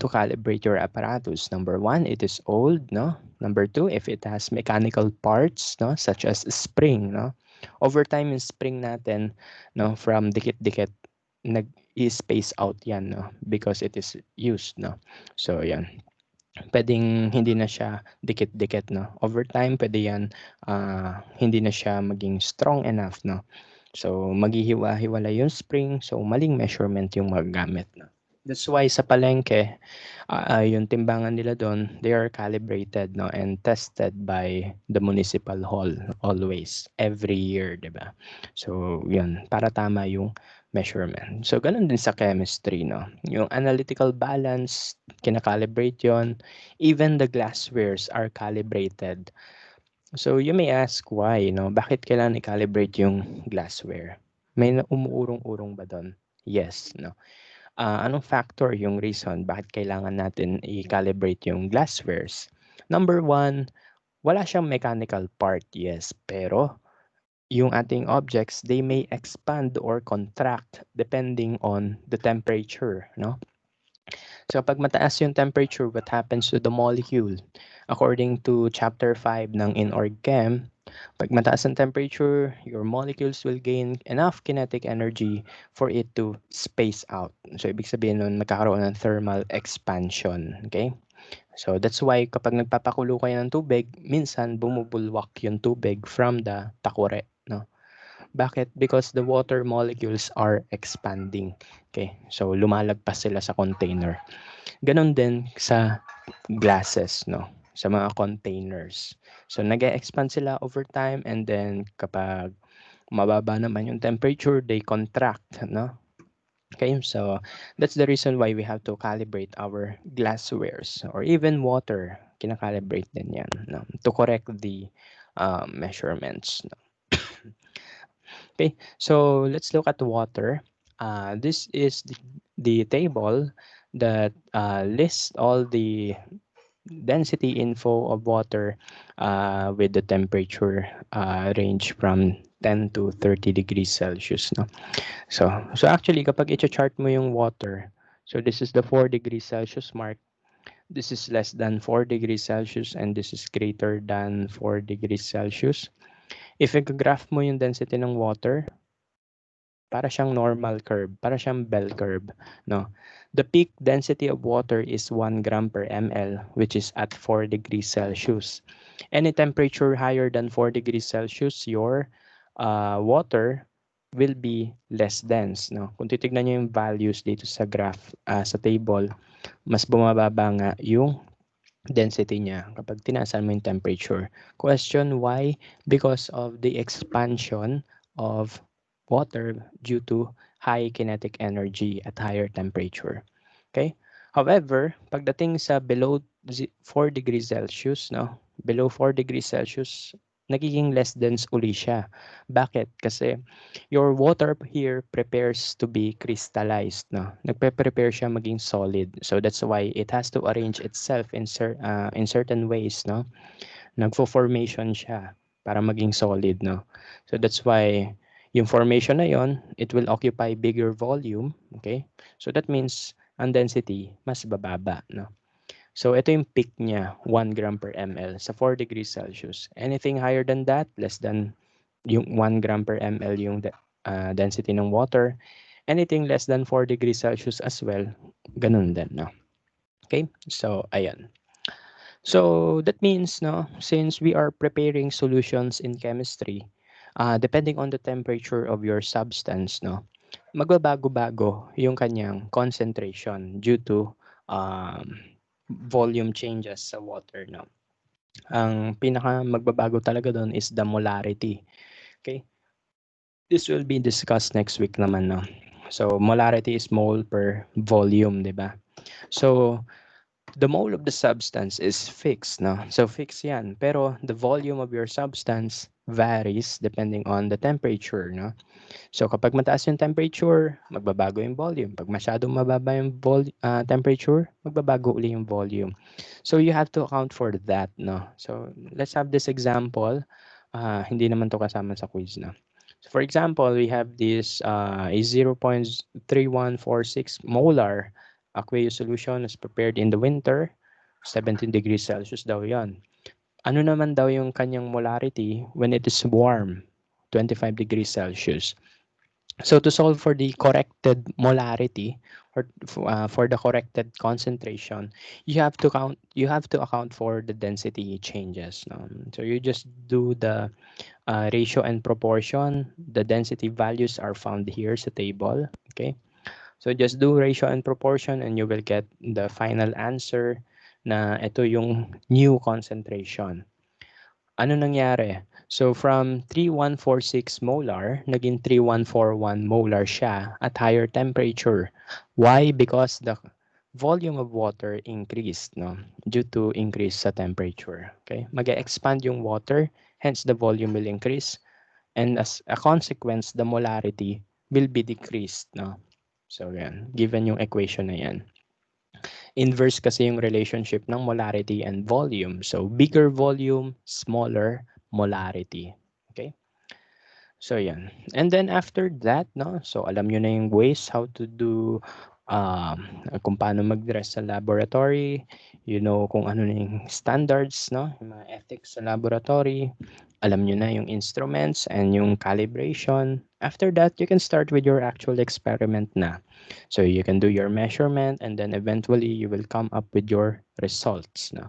to calibrate your apparatus. Number one, it is old, no? Number two, if it has mechanical parts, no? Such as spring, no? Over time, yung spring natin, no? From dikit-dikit, nag-i-space out yan, no? Because it is used, no? So, yan. Pwedeng hindi na siya dikit-dikit, no? Over time, pwede yan, hindi na siya maging strong enough, no? So, maghihiwa-hiwala yung spring, so maling measurement yung magagamit, no? That's why sa palengke, yung timbangan nila doon, they are calibrated, no, and tested by the municipal hall always, every year, di ba? So, yun, para tama yung measurement. So, ganun din sa chemistry, no? Yung analytical balance, kinakalibrate yon. Even the glasswares are calibrated. So, you may ask why, no? Bakit kailangan i-calibrate yung glassware? May umuurong-urong ba doon? Yes, no? Anong factor yung reason bakit kailangan natin i-calibrate yung glasswares? Number one, wala siyang mechanical part, yes, pero yung ating objects, they may expand or contract depending on the temperature, no? So pag mataas yung temperature, what happens to the molecule? According to chapter 5 ng Inorg Chem, pag mataas ang temperature, your molecules will gain enough kinetic energy for it to space out. So ibig sabihin nun, magkakaroon ng thermal expansion. Okay? So that's why kapag nagpapakulo kayo ng tubig, minsan bumubulwak yung tubig from the takure. No? Bakit? Because the water molecules are expanding. Okay? So lumalagpas sila sa container. Ganon din sa glasses, no? Sa mga containers. So nag-expand sila over time, and then kapag mababa naman yung temperature, they contract, no? Okay, so that's the reason why we have to calibrate our glasswares or even water. Kinakalibrate din yan, no? To correct the measurements. No? Okay, so let's look at water. This is the table that lists all the density info of water with the temperature range from 10 to 30 degrees Celsius. No? So actually, kapag i-chart mo yung water, so this is the 4 degrees Celsius mark, this is less than 4 degrees Celsius, and this is greater than 4 degrees Celsius. If i-graph mo yung density ng water, para siyang normal curve, para siyang bell curve, no? The peak density of water is 1 gram per ml, which is at 4 degrees Celsius. Any temperature higher than 4 degrees Celsius, your water will be less dense, no? Kung titignan niyo yung values dito sa graph, sa table, mas bumababa nga yung density niya kapag tinaasan mo yung temperature. Question, why? Because of the expansion of water due to high kinetic energy at higher temperature. Okay? However, pagdating sa below 4 degrees Celsius, no? Below 4 degrees Celsius, nagiging less dense uli siya. Bakit? Kasi your water here prepares to be crystallized, no? Nagpe-prepare siya maging solid. So that's why it has to arrange itself in certain ways, no? Nagfo-formation siya para maging solid, no? So that's why yung formation na yon, it will occupy bigger volume, okay? So that means ang density mas bababa, no? So ito yung peak niya, 1 gram per ml sa 4 degrees Celsius. Anything higher than that, less than yung 1 gram per ml yung density ng water. Anything less than 4 degrees Celsius as well, ganun din, no? Okay? So, ayan. So, that means, no, since we are preparing solutions in chemistry, depending on the temperature of your substance, no, magbabago-bago yung kanyang concentration due to um, volume changes sa water, no. Ang pinaka magbabago talaga doon is the molarity. Okay? This will be discussed next week naman, no? So, molarity is mole per volume, di ba? So, the mole of the substance is fixed, no? So, fixed yan. Pero, the volume of your substance varies depending on the temperature, no? So, kapag mataas yung temperature, magbabago yung volume. Pag masyadong mababa yung temperature, magbabago uli yung volume. So, you have to account for that, no? So, let's have this example. Hindi naman to kasama sa quiz, no? So for example, we have this a 0.3146 molar aqueous solution is prepared in the winter, 17 degrees Celsius daw yon. Ano naman daw yung kanyang molarity when it is warm, 25 degrees Celsius. So to solve for the corrected molarity or for the corrected concentration, you have to account for the density changes. So you just do the ratio and proportion. The density values are found here sa table. Okay. So just do ratio and proportion and you will get the final answer na ito yung new concentration. Ano nangyari? So from 3146 molar, naging 3141 molar siya at higher temperature. Why? Because the volume of water increased, no? Due to increase sa temperature. Okay? Mag-expand yung water, hence the volume will increase, and as a consequence, the molarity will be decreased, no? So, yan. Given yung equation na yan. Inverse kasi yung relationship ng molarity and volume. So, bigger volume, smaller molarity. Okay? So, yan. And then after that, no? So, alam nyo na yung ways how to do kung paano mag-dress sa laboratory. You know kung ano na yung standards, no? Yung mga ethics sa laboratory. Alam nyo na yung instruments and yung calibration. After that, you can start with your actual experiment na. So, you can do your measurement and then eventually you will come up with your results, no?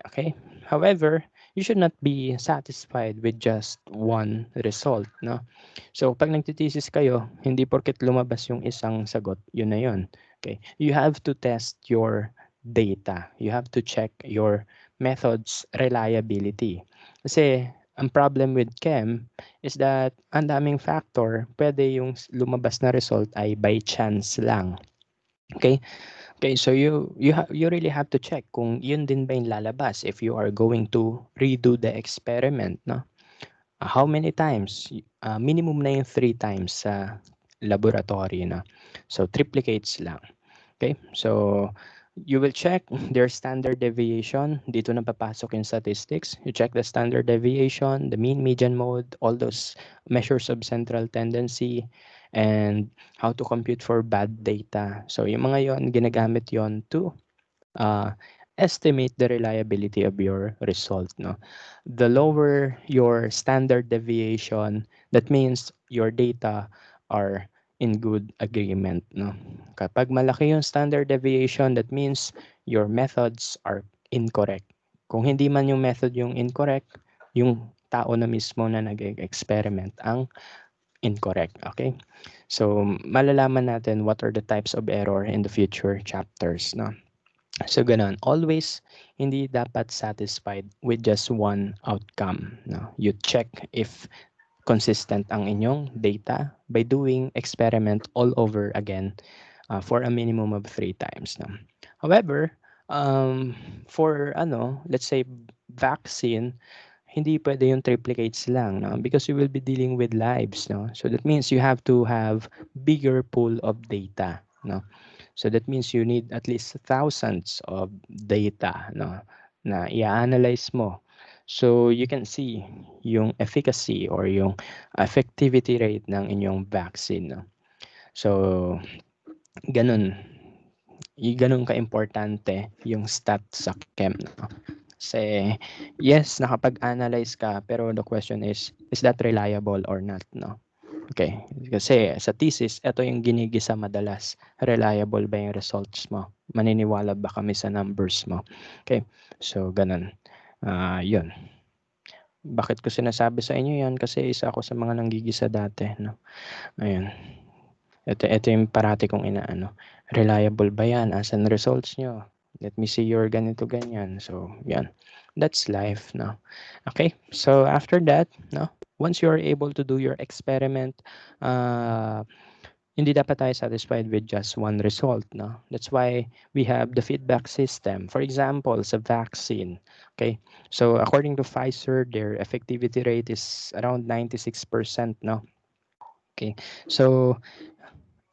Okay? However, you should not be satisfied with just one result, no? So, pag nagtitesis kayo, hindi porket lumabas yung isang sagot, yun na yun. Okay? You have to test your data. You have to check your method's reliability. Kasi, ang problem with chem is that ang daming factor, pwede yung lumabas na result ay by chance lang. Okay? Okay, so you really have to check kung yun din ba yung lalabas if you are going to redo the experiment, no? How many times? Minimum na yung 3 times sa laboratory na. So triplicates lang. Okay? So you will check their standard deviation. Dito na papasok yung statistics. You check the standard deviation, the mean, median, mode, all those measures of central tendency, and how to compute for bad data. So yung mga yon ginagamit yon to uh, estimate the reliability of your result. No? The lower your standard deviation, that means your data are in good agreement. No? Kapag malaki yung standard deviation, that means your methods are incorrect. Kung hindi man yung method yung incorrect, yung tao na mismo na nag-experiment ang incorrect. Okay? So, malalaman natin what are the types of error in the future chapters. No? So ganun, always hindi dapat satisfied with just one outcome. No? You check if consistent ang inyong data by doing experiment all over again for a minimum of 3 times. No? However, for let's say vaccine, hindi pwede yung triplicates lang, no? Because you will be dealing with lives, no? So that means you have to have bigger pool of data, no? So that means you need at least thousands of data, no, na i-analyze mo. So you can see yung efficacy or yung effectivity rate ng inyong vaccine. No? So ganun, ganun ka-importante yung stat sa chem. No? Kasi yes, nakapag-analyze ka, pero the question is that reliable or not? No? Okay. Kasi sa thesis, ito yung ginigisa madalas. Reliable ba yung results mo? Maniniwala ba kami sa numbers mo? Okay. So, ganun. Yun. Bakit ko sinasabi sa inyo yan? Kasi isa ako sa mga nanggigisa dati. No? Ayun. Ito yung parati kong inaano. Reliable ba yan? Asan results nyo? Let me see your ganito ganyan. So, yan. That's life, no? Okay? So, after that, no? Once you are able to do your experiment, hindi dapat tayo satisfied with just one result, no? That's why we have the feedback system. For example, sa vaccine, okay? So, according to Pfizer, their effectivity rate is around 96%, no? Okay. So,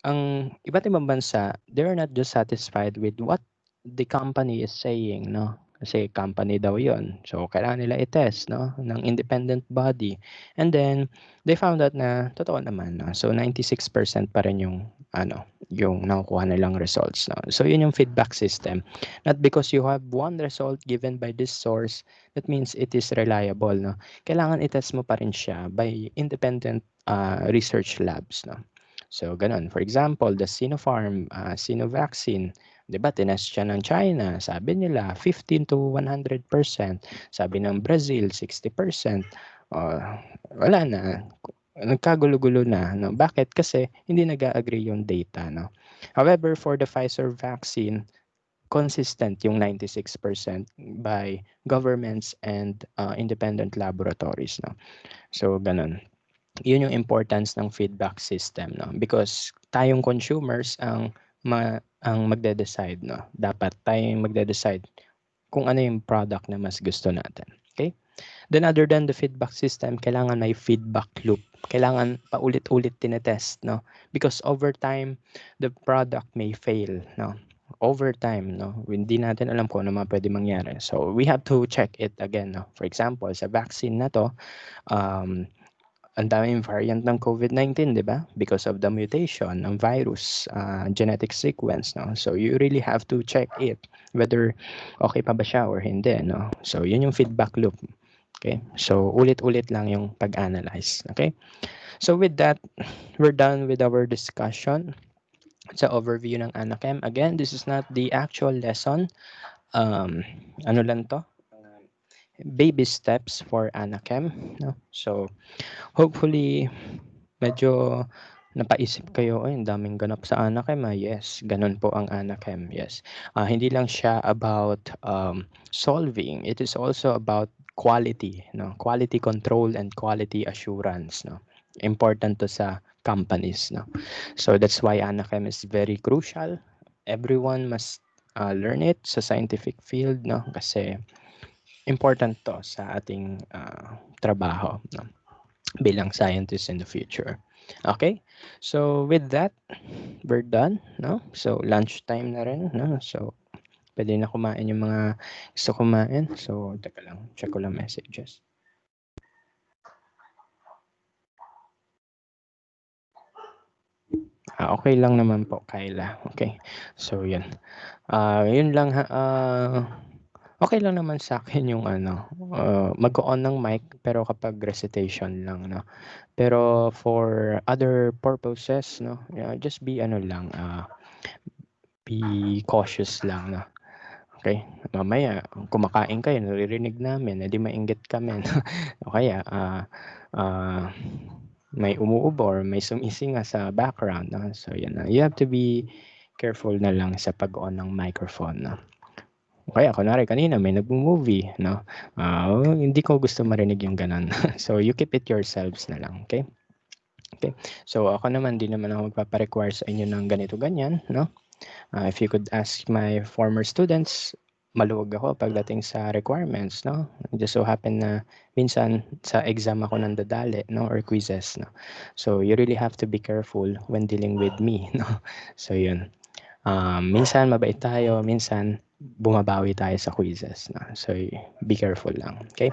ang iba't ibang bansa, they're not just satisfied with what the company is saying, no? Kasi company daw yon. So, kailangan nila i-test, no? Ng independent body. And then, they found out na, totoo naman, no? So, 96% pa rin yung nakukuha nilang results, no? So, yun yung feedback system. Not because you have one result given by this source, that means it is reliable, no? Kailangan i-test mo pa rin siya by independent research labs, no? So, ganun. For example, the Sinopharm, Sinovaccine, di ba, tinest siya ng China. Sabi nila, 15 to 100%. Sabi ng Brazil, 60%. Uh, wala na. Nagkagulo-gulo na. No? Bakit? Kasi hindi nag-agree yung data. No? However, for the Pfizer vaccine, consistent yung 96% by governments and independent laboratories. No? So, ganun. Yun yung importance ng feedback system, no? Because tayong consumers ang magde-decide, no? Dapat tayong magde-decide kung ano yung product na mas gusto natin. Okay? Then other than the feedback system, kailangan may feedback loop. kailangan paulit-ulit tinetest, no? Because over time, the product may fail, no? Over time, no? Hindi natin alam kung ano mga pwede mangyari. So, we have to check it again, no? For example, sa vaccine na to, um, ang daming variant ng COVID-19, di ba? Because of the mutation ng virus, genetic sequence, no? So, you really have to check it, whether okay pa ba siya or hindi, no? So, yun yung feedback loop. Okay? So, ulit-ulit lang yung pag-analyze. Okay? So with that, we're done with our discussion sa overview ng Anachem. Again, this is not the actual lesson. Ano lang to? Baby steps for Anachem. No? So hopefully, medyo napaisip kayo, ay, ang daming ganap sa Anachem. Yes, ganun po ang Anachem. Yes. Hindi lang siya about solving. It is also about quality, no? Quality control and quality assurance, no? Important to sa companies, no? So that's why Anachem is very crucial. Everyone must learn it sa scientific field, no? Kasi important to sa ating trabaho, no? Bilang scientist in the future. Okay? So with that, we're done, no? So lunch time na rin, no? So pwede na kumain yung mga gusto kumain. So teka lang, check ko lang messages. Okay lang naman po, Kyla. Okay. So yun. Yun lang ha. Okay lang naman sa akin yung ano, mag-on ng mic pero kapag recitation lang, no? Pero for other purposes, no, yeah, just be ano lang, be cautious lang, no. Okay? Mamaya kumakain kayo, naririnig namin, edi mainggit kami, no? O kaya may umuubo or may sumisinga sa background, no? So yun na. You have to be careful na lang sa pag-on ng microphone, no. O kaya kunwari kanina may nagmo-movie, no. Hindi ko gusto marinig yung ganun. So you keep it yourselves na lang, okay? Okay. So ako naman, di naman ako magpapa-require sa inyo ng ganito ganyan, no? If you could ask my former students, maluwag ako pagdating sa requirements, no? Just so happen na minsan sa exam ako nandadali, no? Or quizzes, no? So you really have to be careful when dealing with me, no? So yun. Minsan mabait tayo, minsan bumabawi tayo sa quizzes, no? So be careful lang, okay?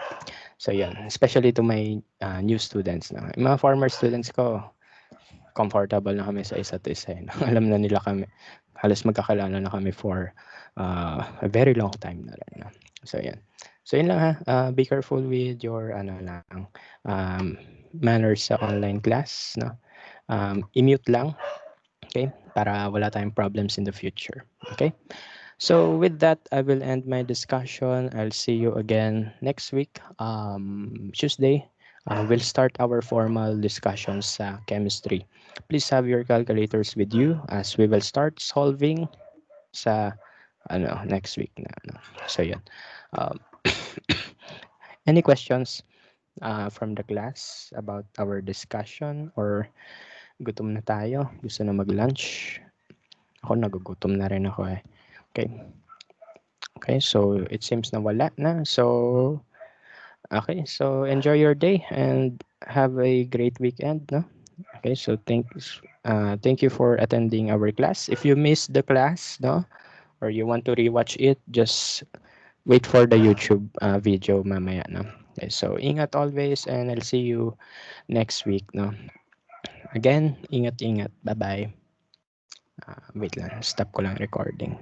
So yun, especially to my new students, no? Yung mga former students ko, comfortable na kami sa isa't isa, no? Alam na nila kami, halos magkakilala na kami for a very long time na rin, no? So yan. So yun lang ha. Be careful with your ano lang, manners sa online class, no? I-mute lang, okay? Para wala tayong problems in the future. Okay? So with that, I will end my discussion. I'll see you again next week, Tuesday. We'll start our formal discussions sa chemistry. Please have your calculators with you as we will start solving sa ano next week na ano. So yun. Um, any questions from the class about our discussion or gutom na tayo? Gusto na mag-lunch? Ako nagugutom na rin ako eh. Okay. Okay, so it seems na wala na. So okay, so enjoy your day and have a great weekend, no? Okay, so thank you for attending our class. If you missed the class, no, or you want to rewatch it, just wait for the YouTube video mamaya, no. Okay, so ingat always and I'll see you next week, no. Again, ingat-ingat. Bye-bye. Wait lang, stop ko lang recording.